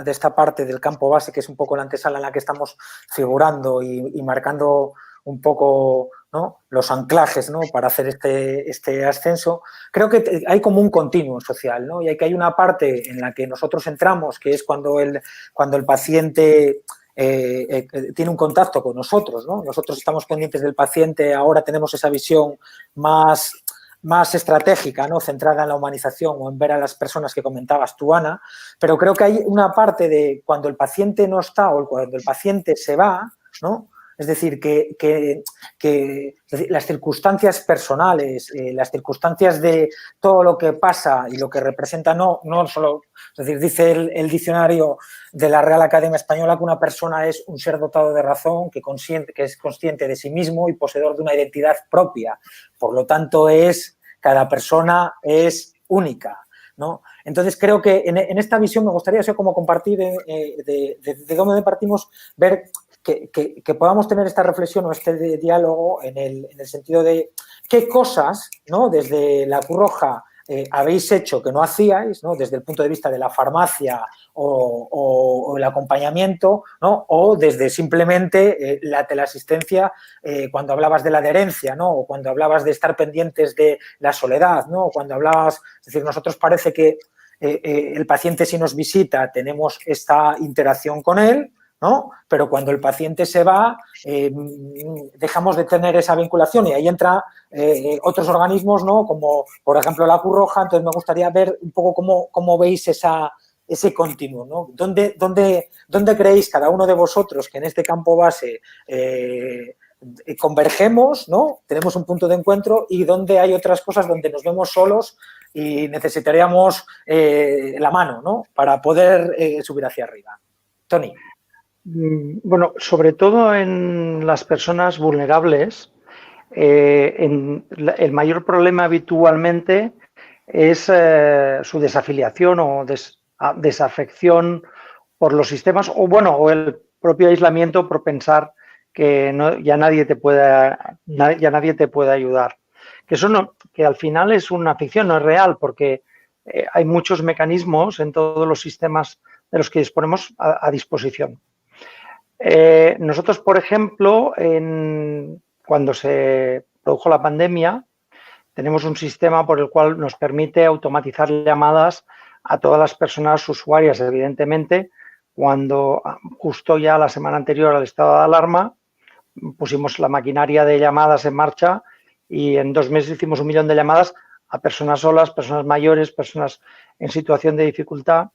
esta parte del campo base, que es un poco la antesala en la que estamos figurando y marcando un poco, ¿no?, los anclajes, ¿no?, para hacer este ascenso. Creo que hay como un continuum social, ¿no? Y que hay una parte en la que nosotros entramos, que es cuando el paciente tiene un contacto con nosotros, ¿no? Nosotros estamos pendientes del paciente, ahora tenemos esa visión más estratégica, ¿no? Centrada en la humanización o en ver a las personas que comentabas tú, Ana, pero creo que hay una parte de cuando el paciente no está o cuando el paciente se va, ¿no? Es decir, que las circunstancias personales, las circunstancias de todo lo que pasa y lo que representa no solo, es decir, dice el diccionario de la Real Academia Española que una persona es un ser dotado de razón, que es consciente de sí mismo y poseedor de una identidad propia. Por lo tanto, cada persona es única, ¿no? Entonces, creo que en esta visión me gustaría como compartir de dónde partimos, ver que podamos tener esta reflexión o este diálogo en el sentido de qué cosas, ¿no? Desde la Cruz Roja habéis hecho que no hacíais, ¿no? Desde el punto de vista de la farmacia o el acompañamiento, ¿no? O desde simplemente la teleasistencia, cuando hablabas de la adherencia, ¿no? O cuando hablabas de estar pendientes de la soledad, ¿no? O cuando hablabas, es decir, nosotros parece que el paciente si nos visita tenemos esta interacción con él, ¿no? Pero cuando el paciente se va, dejamos de tener esa vinculación y ahí entra otros organismos, ¿no? Como, por ejemplo, la Cruz Roja. Entonces, me gustaría ver un poco cómo veis ese continuo, ¿no? ¿Dónde creéis cada uno de vosotros que en este campo base convergemos, ¿no? Tenemos un punto de encuentro y dónde hay otras cosas donde nos vemos solos y necesitaríamos la mano, ¿no? Para poder subir hacia arriba. Tony. Bueno, sobre todo en las personas vulnerables, el mayor problema habitualmente es su desafiliación o desafección por los sistemas o el propio aislamiento por pensar que ya nadie te puede ayudar. Que al final es una ficción, no es real, porque hay muchos mecanismos en todos los sistemas de los que disponemos a disposición. Nosotros, por ejemplo, cuando se produjo la pandemia, tenemos un sistema por el cual nos permite automatizar llamadas a todas las personas usuarias, evidentemente. Cuando justo ya la semana anterior al estado de alarma pusimos la maquinaria de llamadas en marcha y en 2 meses hicimos 1 millón de llamadas a personas solas, personas mayores, personas en situación de dificultad,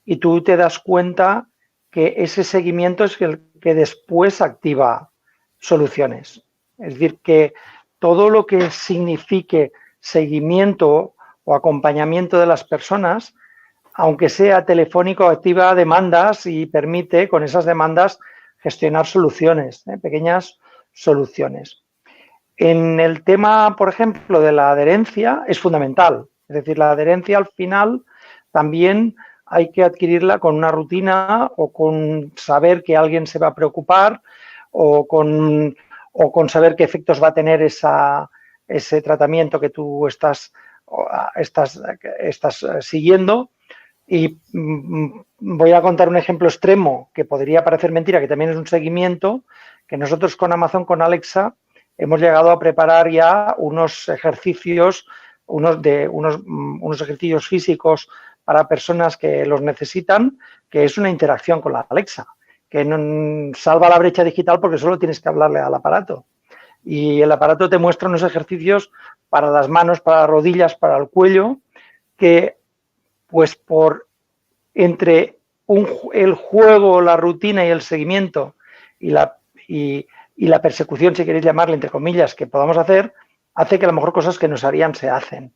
y tú te das cuenta que ese seguimiento es el que después activa soluciones. Es decir, que todo lo que signifique seguimiento o acompañamiento de las personas, aunque sea telefónico, activa demandas y permite con esas demandas gestionar soluciones, pequeñas soluciones. En el tema, por ejemplo, de la adherencia es fundamental. Es decir, la adherencia al final también hay que adquirirla con una rutina o con saber que alguien se va a preocupar o con saber qué efectos va a tener ese tratamiento que tú estás siguiendo. Y voy a contar un ejemplo extremo que podría parecer mentira, que también es un seguimiento, que nosotros con Amazon, con Alexa, hemos llegado a preparar ya unos ejercicios, unos ejercicios físicos para personas que los necesitan, que es una interacción con la Alexa, que no salva la brecha digital porque solo tienes que hablarle al aparato. Y el aparato te muestra unos ejercicios para las manos, para las rodillas, para el cuello, que pues entre el juego, la rutina y el seguimiento y la persecución, si queréis llamarle, entre comillas, que podamos hacer, hace que a lo mejor cosas que nos harían se hacen.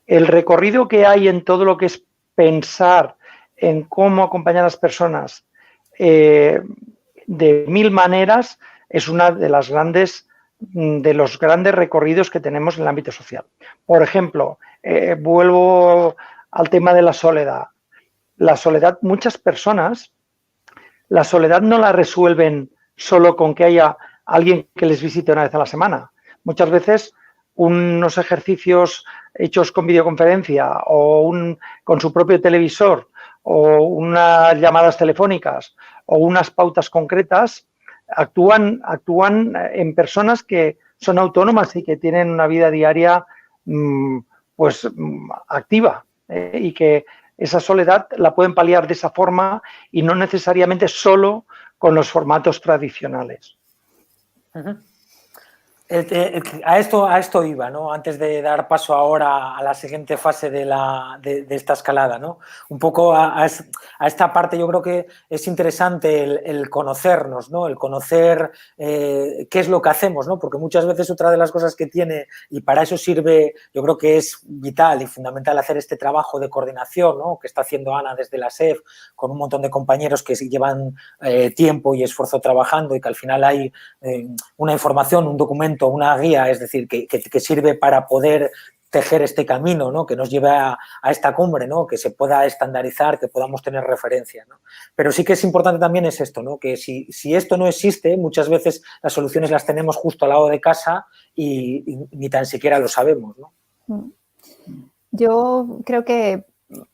El recorrido que hay en todo lo que es pensar en cómo acompañar a las personas de 1000 maneras es una de los grandes recorridos que tenemos en el ámbito social. Por ejemplo, vuelvo al tema de la soledad. La soledad, muchas personas, la soledad no la resuelven solo con que haya alguien que les visite una vez a la semana. Muchas veces unos ejercicios hechos con videoconferencia o con su propio televisor o unas llamadas telefónicas o unas pautas concretas actúan en personas que son autónomas y que tienen una vida diaria activa y que esa soledad la pueden paliar de esa forma y no necesariamente solo con los formatos tradicionales. A esto iba, ¿no? Antes de dar paso ahora a la siguiente fase de esta escalada, ¿no? Un poco a esta parte yo creo que es interesante el conocernos, ¿no? El conocer qué es lo que hacemos, ¿no? Porque muchas veces otra de las cosas que tiene, y para eso sirve, yo creo que es vital y fundamental hacer este trabajo de coordinación, ¿no? Que está haciendo Ana desde la SEF con un montón de compañeros que llevan tiempo y esfuerzo trabajando y que al final hay una información, un documento, una guía, es decir, que sirve para poder tejer este camino, ¿no? Que nos lleve a esta cumbre, ¿no? Que se pueda estandarizar, que podamos tener referencia, ¿no? Pero sí que es importante también es esto, ¿no? Que si esto no existe, muchas veces las soluciones las tenemos justo al lado de casa y ni tan siquiera lo sabemos, ¿no? Yo creo que,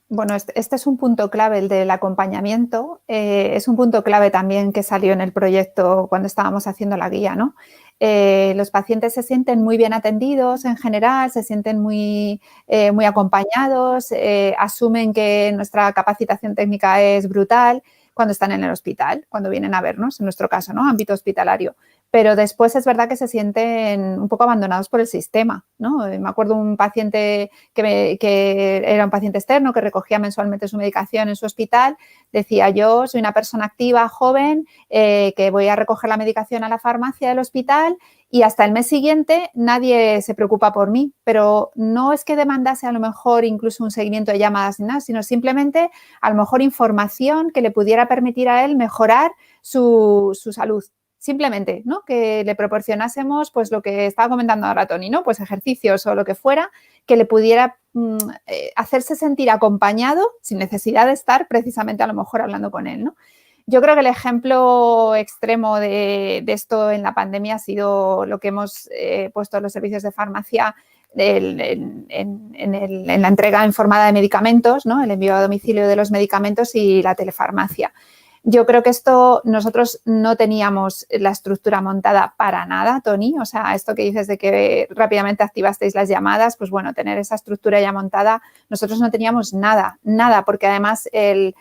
bueno, este es un punto clave, el del acompañamiento. Es un punto clave también que salió en el proyecto cuando estábamos haciendo la guía, ¿no? Los pacientes se sienten muy bien atendidos en general, se sienten muy acompañados, asumen que nuestra capacitación técnica es brutal cuando están en el hospital, cuando vienen a vernos, en nuestro caso, ¿no? Ámbito hospitalario. Pero después es verdad que se sienten un poco abandonados por el sistema, ¿no? Me acuerdo un paciente que era un paciente externo que recogía mensualmente su medicación en su hospital, decía: yo soy una persona activa, joven, que voy a recoger la medicación a la farmacia del hospital y hasta el mes siguiente nadie se preocupa por mí, pero no es que demandase a lo mejor incluso un seguimiento de llamadas ni nada, sino simplemente a lo mejor información que le pudiera permitir a él mejorar su salud. Simplemente, ¿no? Que le proporcionásemos, pues, lo que estaba comentando ahora Toni, ¿no? Pues ejercicios o lo que fuera, que le pudiera hacerse sentir acompañado sin necesidad de estar precisamente a lo mejor hablando con él, ¿no? Yo creo que el ejemplo extremo de esto en la pandemia ha sido lo que hemos puesto en los servicios de farmacia en la entrega informada de medicamentos, ¿no? El envío a domicilio de los medicamentos y la telefarmacia. Yo creo que esto nosotros no teníamos la estructura montada para nada, Toni. O sea, esto que dices de que rápidamente activasteis las llamadas, pues bueno, tener esa estructura ya montada, nosotros no teníamos nada, porque además el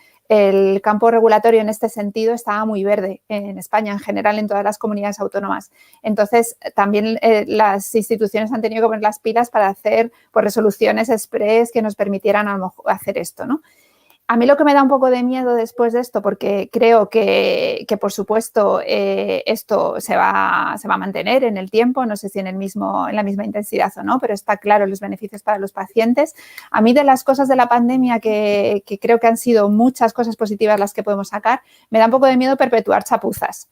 campo regulatorio en este sentido estaba muy verde en España, en general en todas las comunidades autónomas. Entonces, también las instituciones han tenido que poner las pilas para hacer pues, resoluciones express que nos permitieran a lo mejor hacer esto, ¿no? A mí lo que me da un poco de miedo después de esto, porque creo que por supuesto, esto se va a mantener en el tiempo, no sé si en la misma intensidad o no, pero está claro los beneficios para los pacientes. A mí de las cosas de la pandemia que creo que han sido muchas cosas positivas las que podemos sacar, me da un poco de miedo perpetuar chapuzas,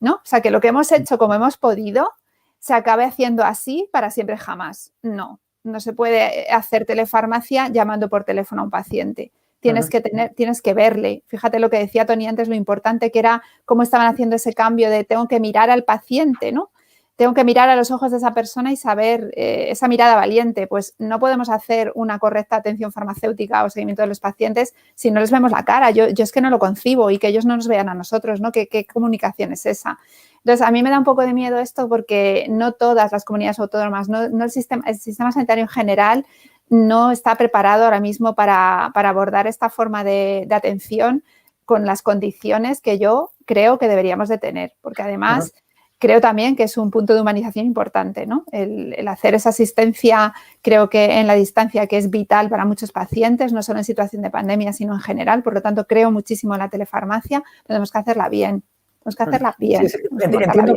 ¿no? O sea, que lo que hemos hecho como hemos podido se acabe haciendo así para siempre jamás. No se puede hacer telefarmacia llamando por teléfono a un paciente. Tienes que verle. Fíjate lo que decía Toni antes, lo importante que era cómo estaban haciendo ese cambio de tengo que mirar al paciente, ¿no? Tengo que mirar a los ojos de esa persona y saber esa mirada valiente. Pues no podemos hacer una correcta atención farmacéutica o seguimiento de los pacientes si no les vemos la cara. Yo es que no lo concibo y que ellos no nos vean a nosotros, ¿no? ¿Qué comunicación es esa? Entonces, a mí me da un poco de miedo esto porque no todas las comunidades autónomas, no el sistema sanitario en general no está preparado ahora mismo para abordar esta forma de atención con las condiciones que yo creo que deberíamos de tener, porque además creo también que es un punto de humanización importante, ¿no? El hacer esa asistencia, creo que en la distancia, que es vital para muchos pacientes, no solo en situación de pandemia, sino en general. Por lo tanto, creo muchísimo en la telefarmacia, tenemos que hacerla bien. Tenemos que hacerla bien. Sí. Entiendo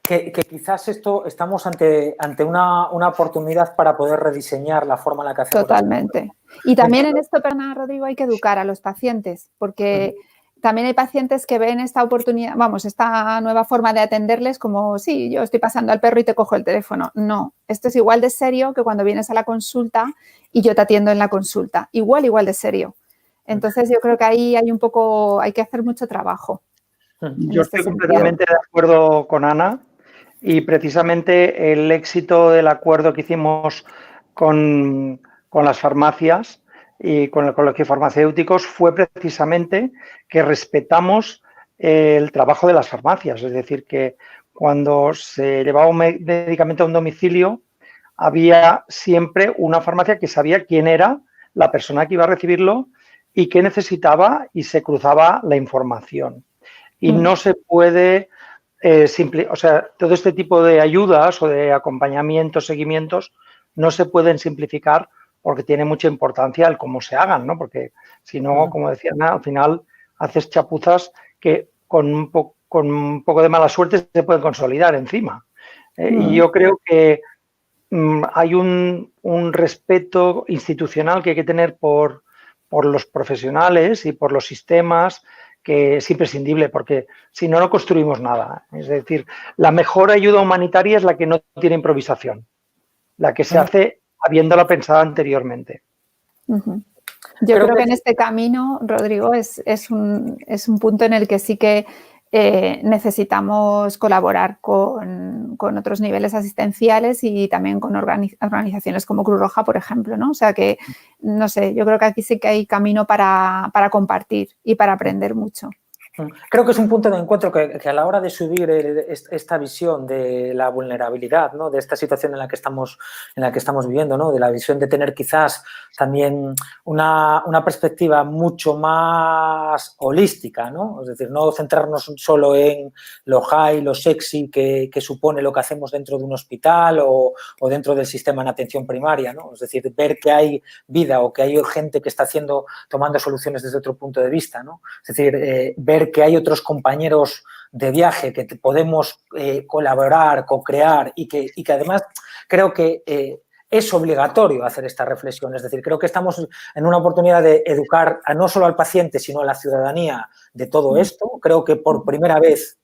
que quizás estamos ante una oportunidad para poder rediseñar la forma en la que hacemos. Totalmente. Y también en esto, perdona, Rodrigo, hay que educar a los pacientes, porque también hay pacientes que ven esta oportunidad, esta nueva forma de atenderles como, sí, yo estoy pasando al perro y te cojo el teléfono. No, esto es igual de serio que cuando vienes a la consulta y yo te atiendo en la consulta. Igual de serio. Entonces, yo creo que ahí hay que hacer mucho trabajo. Yo estoy completamente de acuerdo con Ana y precisamente el éxito del acuerdo que hicimos con las farmacias y con el colegio de farmacéuticos fue precisamente que respetamos el trabajo de las farmacias. Es decir, que cuando se llevaba un medicamento a un domicilio había siempre una farmacia que sabía quién era la persona que iba a recibirlo y qué necesitaba y se cruzaba la información. y no se puede, o sea, todo este tipo de ayudas o de acompañamientos, seguimientos, no se pueden simplificar porque tiene mucha importancia el cómo se hagan, ¿no? Porque si no, como decía Ana, al final haces chapuzas que con un poco de mala suerte se pueden consolidar encima. Y yo creo que hay un respeto institucional que hay que tener por los profesionales y por los sistemas que es imprescindible, porque si no, no construimos nada. Es decir, la mejor ayuda humanitaria es la que no tiene improvisación, la que se hace habiéndola pensado anteriormente. Yo creo que en este camino, Rodrigo, es un punto en el que sí que necesitamos colaborar con otros niveles asistenciales y también con organizaciones como Cruz Roja, por ejemplo, ¿no? O sea que, no sé, yo creo que aquí sí que hay camino para compartir y para aprender mucho. Creo que es un punto de encuentro que a la hora de subir esta visión de la vulnerabilidad, ¿no? De esta situación en la que estamos viviendo, ¿no? De la visión de tener quizás también una perspectiva mucho más holística, ¿no? Es decir, no centrarnos solo en lo high, lo sexy que supone lo que hacemos dentro de un hospital o dentro del sistema en atención primaria, ¿no? Es decir, ver que hay vida o que hay gente que está tomando soluciones desde otro punto de vista, ¿no? Es decir, ver que hay otros compañeros de viaje que podemos colaborar, co-crear y que además creo que es obligatorio hacer esta reflexión. Es decir, creo que estamos en una oportunidad de educar no solo al paciente, sino a la ciudadanía de todo esto. Creo que por primera vez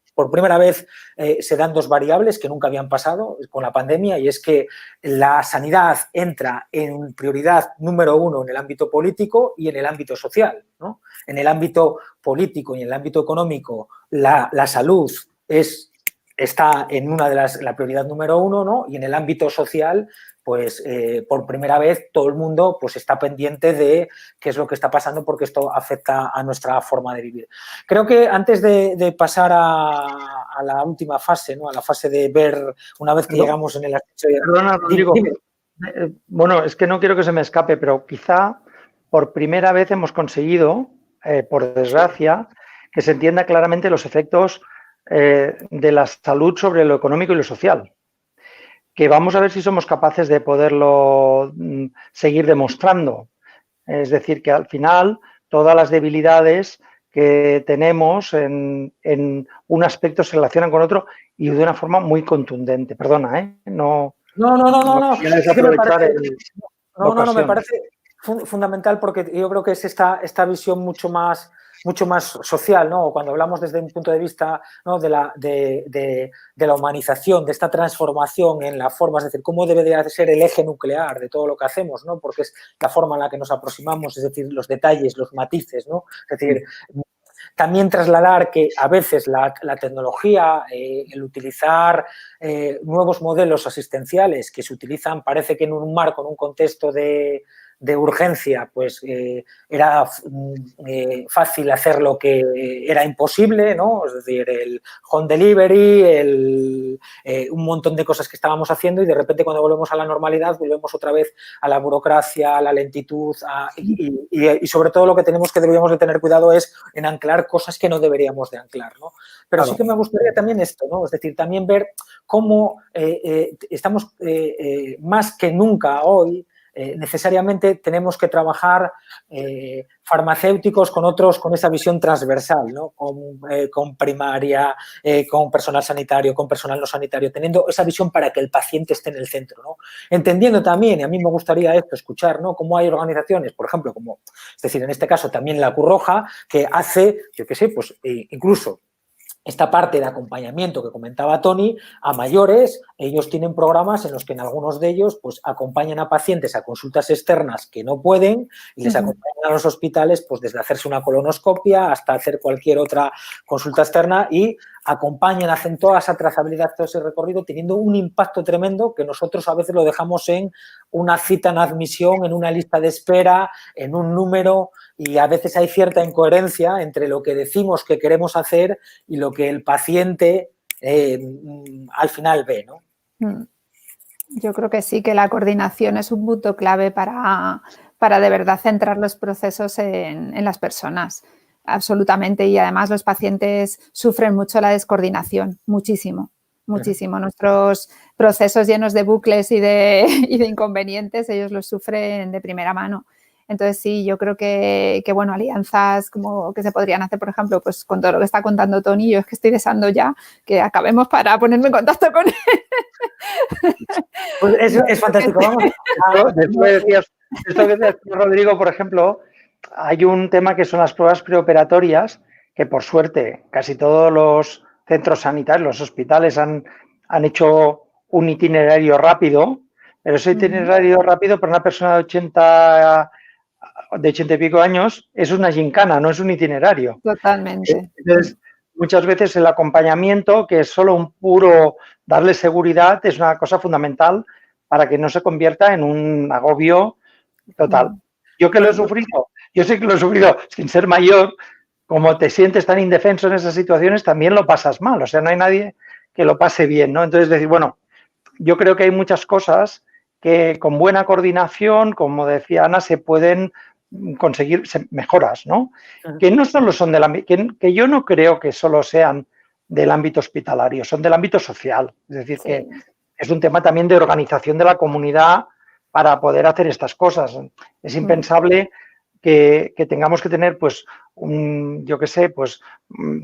se dan dos variables que nunca habían pasado con la pandemia, y es que la sanidad entra en prioridad número uno en el ámbito político y en el ámbito social, ¿no? En el ámbito político y en el ámbito económico la salud está en la prioridad número uno, ¿no? Y en el ámbito social, pues por primera vez todo el mundo pues está pendiente de qué es lo que está pasando, porque esto afecta a nuestra forma de vivir. Creo que antes de pasar a la última fase, ¿no? A la fase de ver, una vez que llegamos en el aspecto de... Perdona, Rodrigo. Bueno, es que no quiero que se me escape, pero quizá por primera vez hemos conseguido, por desgracia, que se entienda claramente los efectos de la salud sobre lo económico y lo social. Que vamos a ver si somos capaces de poderlo seguir demostrando. Es decir, que al final todas las debilidades que tenemos en un aspecto se relacionan con otro y de una forma muy contundente. Perdona, ¿eh? No. No. Me ocasión. parece fundamental, porque yo creo que es esta visión mucho más social, ¿no? Cuando hablamos desde un punto de vista, ¿no? de la humanización, de esta transformación en la forma, es decir, cómo debe de ser el eje nuclear de todo lo que hacemos, ¿no? Porque es la forma en la que nos aproximamos, es decir, los detalles, los matices, ¿no? Es decir, también trasladar que a veces la tecnología, el utilizar nuevos modelos asistenciales que se utilizan, parece que en un marco, en un contexto de urgencia, pues era fácil hacer lo que era imposible, ¿no? Es decir, el home delivery, un montón de cosas que estábamos haciendo, y de repente cuando volvemos a la normalidad volvemos otra vez a la burocracia, a la lentitud y sobre todo lo que deberíamos de tener cuidado es en anclar cosas que no deberíamos de anclar, ¿no? Pero claro, sí que me gustaría también esto, ¿no? Es decir, también ver cómo estamos más que nunca hoy necesariamente tenemos que trabajar farmacéuticos con otros, con esa visión transversal, ¿no? Con primaria, con personal sanitario, con personal no sanitario, teniendo esa visión para que el paciente esté en el centro, ¿no? Entendiendo también, y a mí me gustaría escuchar, ¿no? Cómo hay organizaciones, por ejemplo, es decir, en este caso también la Cruz Roja, que hace, yo qué sé, pues incluso esta parte de acompañamiento que comentaba Tony, a mayores, ellos tienen programas en los que en algunos de ellos pues acompañan a pacientes a consultas externas que no pueden y les acompañan a los hospitales pues desde hacerse una colonoscopia hasta hacer cualquier otra consulta externa, y acompañan, hacen toda esa trazabilidad, todo ese recorrido, teniendo un impacto tremendo que nosotros a veces lo dejamos en una cita en admisión, en una lista de espera, en un número, y a veces hay cierta incoherencia entre lo que decimos que queremos hacer y lo que el paciente al final ve, ¿no? Yo creo que sí, que la coordinación es un punto clave para de verdad centrar los procesos en las personas. absolutamente. Y además los pacientes sufren mucho la descoordinación, muchísimo. Muchísimo. Nuestros procesos llenos de bucles y de inconvenientes, ellos los sufren de primera mano. Entonces, sí, yo creo que bueno, alianzas como que se podrían hacer, por ejemplo, pues con todo lo que está contando Toni, yo es que estoy deseando ya que acabemos para ponerme en contacto con él. Pues es fantástico. Vamos Después decías, esto que decías, Rodrigo, por ejemplo, hay un tema que son las pruebas preoperatorias, que por suerte casi todos los centros sanitarios, los hospitales han hecho un itinerario rápido, pero ese itinerario rápido para una persona de 80 y pico años es una gincana, no es un itinerario. Totalmente. Entonces, muchas veces el acompañamiento, que es solo un puro darle seguridad, es una cosa fundamental para que no se convierta en un agobio total. Yo que lo he sufrido, yo sé que lo he sufrido sin ser mayor, como te sientes tan indefenso en esas situaciones, también lo pasas mal. O sea, no hay nadie que lo pase bien, ¿no? Entonces, decir, bueno, yo creo que hay muchas cosas que con buena coordinación, como decía Ana, se pueden conseguir mejoras, ¿no? Que no solo son del ámbito, que yo no creo que solo sean del ámbito hospitalario, son del ámbito social. Es decir, que es un tema también de organización de la comunidad para poder hacer estas cosas. Es impensable que tengamos que tener, pues, yo qué sé, pues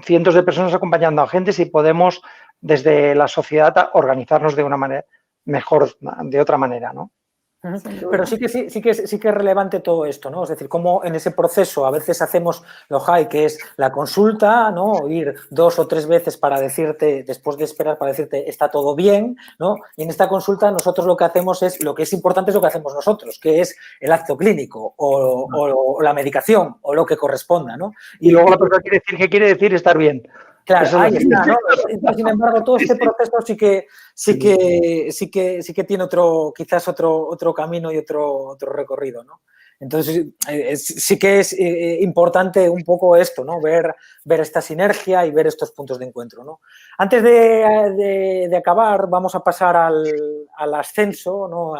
cientos de personas acompañando a gente si podemos desde la sociedad organizarnos de una manera mejor, de otra manera, ¿no? Pero sí que es relevante todo esto, ¿no? Es decir, cómo en ese proceso a veces hacemos lo high, que es la consulta, ¿no? Ir 2 o 3 veces para decirte, después de esperar, para decirte está todo bien, ¿no? Y en esta consulta nosotros lo que hacemos es, lo que es importante es lo que hacemos nosotros, que es el acto clínico o la medicación o lo que corresponda, ¿no? Y luego la persona quiere decir qué quiere decir estar bien. Claro, ahí está, ¿no? Sin embargo, todo este proceso sí que tiene quizás otro camino y otro recorrido, ¿no? Entonces, sí que es importante un poco esto, ¿no? Ver esta sinergia y ver estos puntos de encuentro, ¿no? Antes de acabar, vamos a pasar al ascenso, ¿no?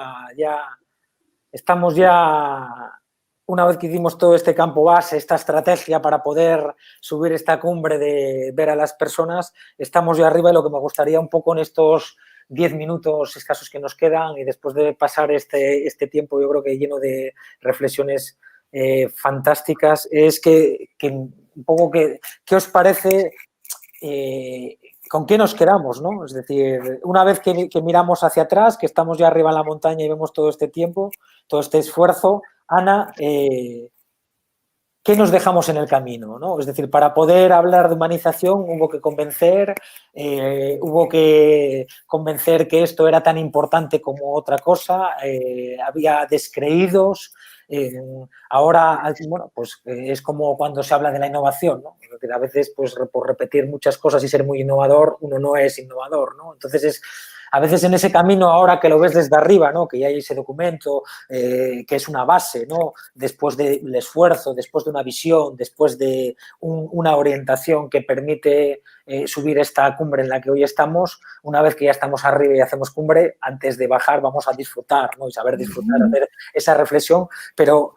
Estamos ya... Una vez que hicimos todo este campo base, esta estrategia para poder subir esta cumbre de ver a las personas, estamos ya arriba y lo que me gustaría un poco en estos 10 minutos escasos que nos quedan y después de pasar este tiempo, yo creo que lleno de reflexiones fantásticas, es que un poco ¿qué os parece? ¿Con qué nos quedamos, ¿no? Es decir, una vez que miramos hacia atrás, que estamos ya arriba en la montaña y vemos todo este tiempo, todo este esfuerzo, Ana, ¿qué nos dejamos en el camino, ¿no? Es decir, para poder hablar de humanización hubo que convencer que esto era tan importante como otra cosa, había descreídos. Ahora, bueno, pues es como cuando se habla de la innovación, ¿no? A veces, pues por repetir muchas cosas y ser muy innovador, uno no es innovador, ¿no? Entonces a veces en ese camino, ahora que lo ves desde arriba, ¿no? Que ya hay ese documento, que es una base, ¿no? Después del esfuerzo, después de una visión, después de una orientación que permite subir esta cumbre en la que hoy estamos, una vez que ya estamos arriba y hacemos cumbre, antes de bajar vamos a disfrutar, ¿no? Y saber disfrutar, hacer esa reflexión, pero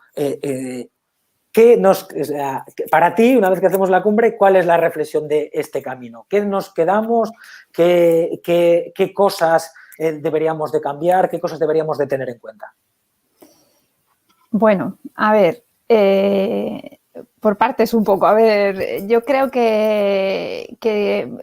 para ti, una vez que hacemos la cumbre, ¿cuál es la reflexión de este camino? ¿Qué nos quedamos? ¿Qué cosas deberíamos de cambiar? ¿Qué cosas deberíamos de tener en cuenta? Bueno, a ver, por partes un poco. A ver, yo creo que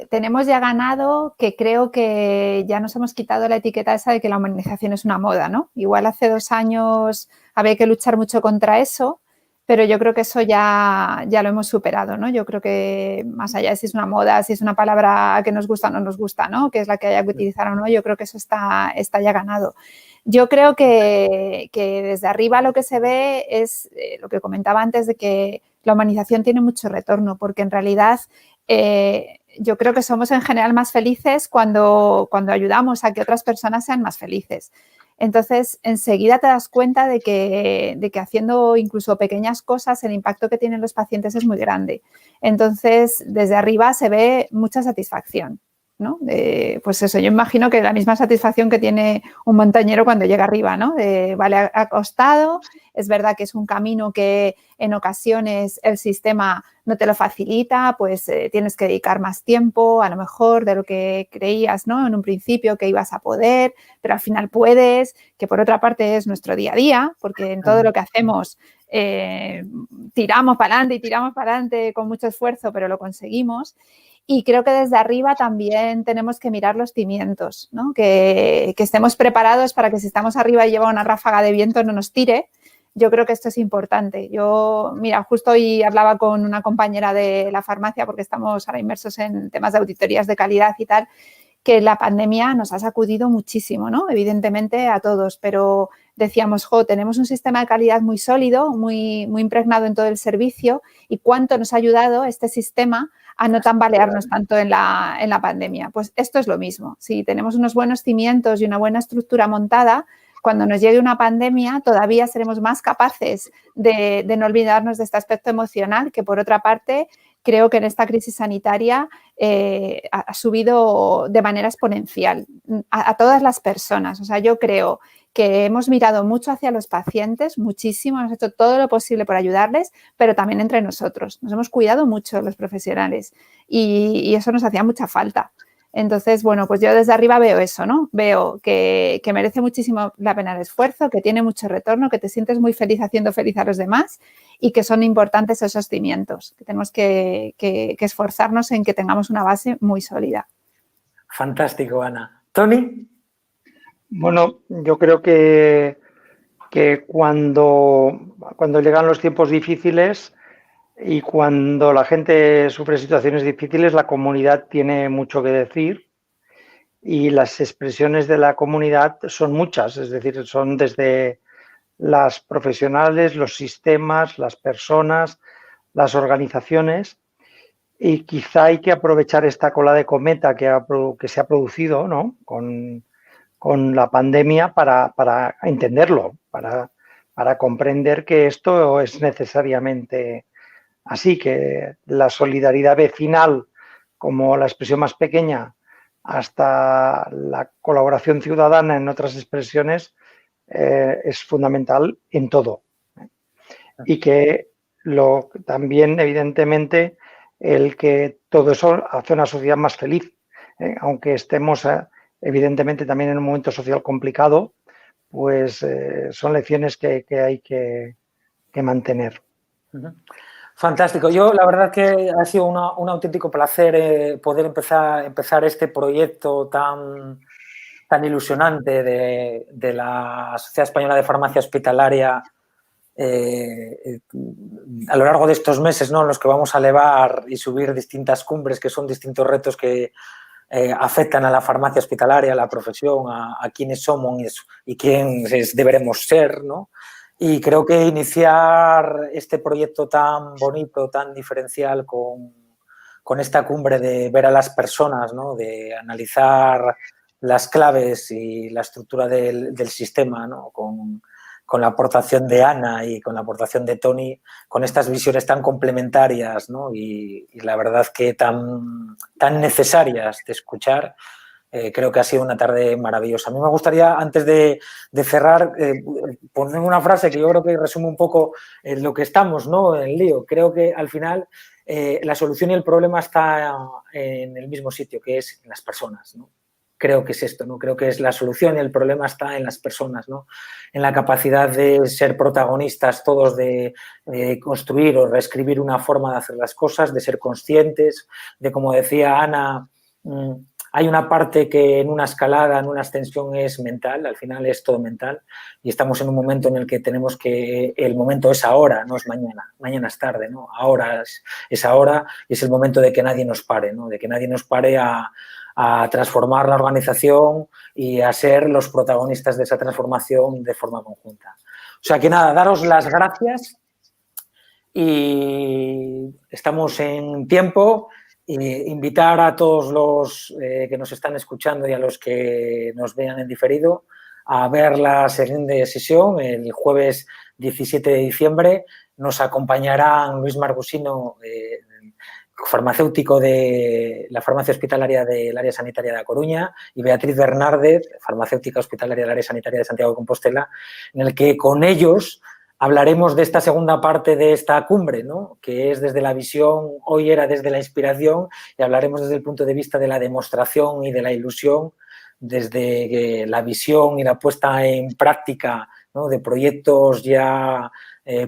tenemos ya ganado, que creo que ya nos hemos quitado la etiqueta esa de que la humanización es una moda, ¿no? Igual hace 2 años había que luchar mucho contra eso, pero yo creo que eso ya lo hemos superado, ¿no? Yo creo que más allá de si es una moda, si es una palabra que nos gusta o no nos gusta, ¿no? Que es la que haya que utilizar o no, yo creo que eso está ya ganado. Yo creo que desde arriba lo que se ve es lo que comentaba antes, de que la humanización tiene mucho retorno, porque en realidad yo creo que somos en general más felices cuando ayudamos a que otras personas sean más felices. Entonces, enseguida te das cuenta de que haciendo incluso pequeñas cosas, el impacto que tienen los pacientes es muy grande. Entonces, desde arriba se ve mucha satisfacción. ¿no? Pues eso, yo imagino que la misma satisfacción que tiene un montañero cuando llega arriba, ¿no? Vale, ha costado, es verdad que es un camino que en ocasiones el sistema no te lo facilita, pues tienes que dedicar más tiempo, a lo mejor de lo que creías, ¿no? En un principio que ibas a poder, pero al final puedes, que por otra parte es nuestro día a día, porque en todo lo que hacemos tiramos para adelante con mucho esfuerzo, pero lo conseguimos. Y creo que desde arriba también tenemos que mirar los cimientos, ¿no? Que estemos preparados para que si estamos arriba y lleva una ráfaga de viento no nos tire. Yo creo que esto es importante. Yo, mira, justo hoy hablaba con una compañera de la farmacia porque estamos ahora inmersos en temas de auditorías de calidad y tal, que la pandemia nos ha sacudido muchísimo, ¿no? Evidentemente a todos, pero decíamos, tenemos un sistema de calidad muy sólido, muy impregnado en todo el servicio y cuánto nos ha ayudado este sistema a no tambalearnos tanto en la pandemia. Pues esto es lo mismo. Si tenemos unos buenos cimientos y una buena estructura montada, cuando nos llegue una pandemia todavía seremos más capaces de no olvidarnos de este aspecto emocional que, por otra parte, creo que en esta crisis sanitaria ha subido de manera exponencial a todas las personas. O sea, yo creo que hemos mirado mucho hacia los pacientes, muchísimo, hemos hecho todo lo posible por ayudarles, pero también entre nosotros. Nos hemos cuidado mucho los profesionales y eso nos hacía mucha falta. Entonces, bueno, pues yo desde arriba veo eso, ¿no? Veo que merece muchísimo la pena el esfuerzo, que tiene mucho retorno, que te sientes muy feliz haciendo feliz a los demás y que son importantes esos cimientos, que tenemos que esforzarnos en que tengamos una base muy sólida. Fantástico, Ana. ¿Tony? Bueno, yo creo que cuando llegan los tiempos difíciles y cuando la gente sufre situaciones difíciles, la comunidad tiene mucho que decir y las expresiones de la comunidad son muchas, es decir, son desde las profesionales, los sistemas, las personas, las organizaciones, y quizá hay que aprovechar esta cola de cometa que se ha producido, ¿no? con la pandemia para entenderlo, para comprender que esto es necesariamente así, que la solidaridad vecinal, como la expresión más pequeña, hasta la colaboración ciudadana en otras expresiones, es fundamental en todo. Y que también, evidentemente, el que todo eso hace una sociedad más feliz, aunque estemos evidentemente también en un momento social complicado, pues son lecciones que hay que mantener. Fantástico. Yo la verdad que ha sido un auténtico placer poder empezar este proyecto tan ilusionante de la Sociedad Española de Farmacia Hospitalaria a lo largo de estos meses, ¿no?, en los que vamos a elevar y subir distintas cumbres, que son distintos retos que afectan a la farmacia hospitalaria, a la profesión, a quiénes somos y quiénes deberemos ser, ¿no? Y creo que iniciar este proyecto tan bonito, tan diferencial con esta cumbre de ver a las personas, ¿no?, de analizar las claves y la estructura del sistema, ¿no?, con la aportación de Ana y con la aportación de Tony, con estas visiones tan complementarias, ¿no?, y la verdad que tan necesarias de escuchar. Creo que ha sido una tarde maravillosa. A mí me gustaría, antes de cerrar, poner una frase que yo creo que resume un poco lo que estamos, ¿no?, en el lío. Creo que al final la solución y el problema está en el mismo sitio, que es en las personas, ¿no? Creo que es esto, ¿no? Creo que es la solución y el problema está en las personas, ¿no? En la capacidad de ser protagonistas todos, de construir o reescribir una forma de hacer las cosas, de ser conscientes, de, como decía Ana, hay una parte que en una escalada, en una ascensión es mental, al final es todo mental y estamos en un momento en el que tenemos que, el momento es ahora, no es mañana, mañana es tarde, ¿no? Ahora es ahora y es el momento de que nadie nos pare, ¿no? De que nadie nos pare a transformar la organización y a ser los protagonistas de esa transformación de forma conjunta. O sea que nada, daros las gracias y estamos en tiempo. Invitar a todos los que nos están escuchando y a los que nos vean en diferido a ver la siguiente sesión el jueves 17 de diciembre. Nos acompañarán Luis Margusino farmacéutico de la farmacia hospitalaria del área sanitaria de A Coruña, y Beatriz Bernárdez, farmacéutica hospitalaria del área sanitaria de Santiago de Compostela, en el que con ellos hablaremos de esta segunda parte de esta cumbre, ¿no? Que es desde la visión, hoy era desde la inspiración, y hablaremos desde el punto de vista de la demostración y de la ilusión, desde la visión y la puesta en práctica, ¿no? De proyectos ya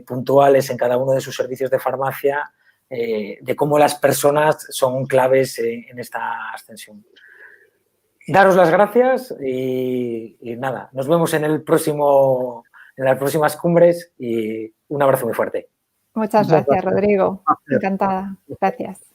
puntuales en cada uno de sus servicios de farmacia, de cómo las personas son claves en esta ascensión. Daros las gracias y nada, nos vemos en las próximas cumbres y un abrazo muy fuerte. Muchas gracias, Rodrigo. Encantada. Gracias.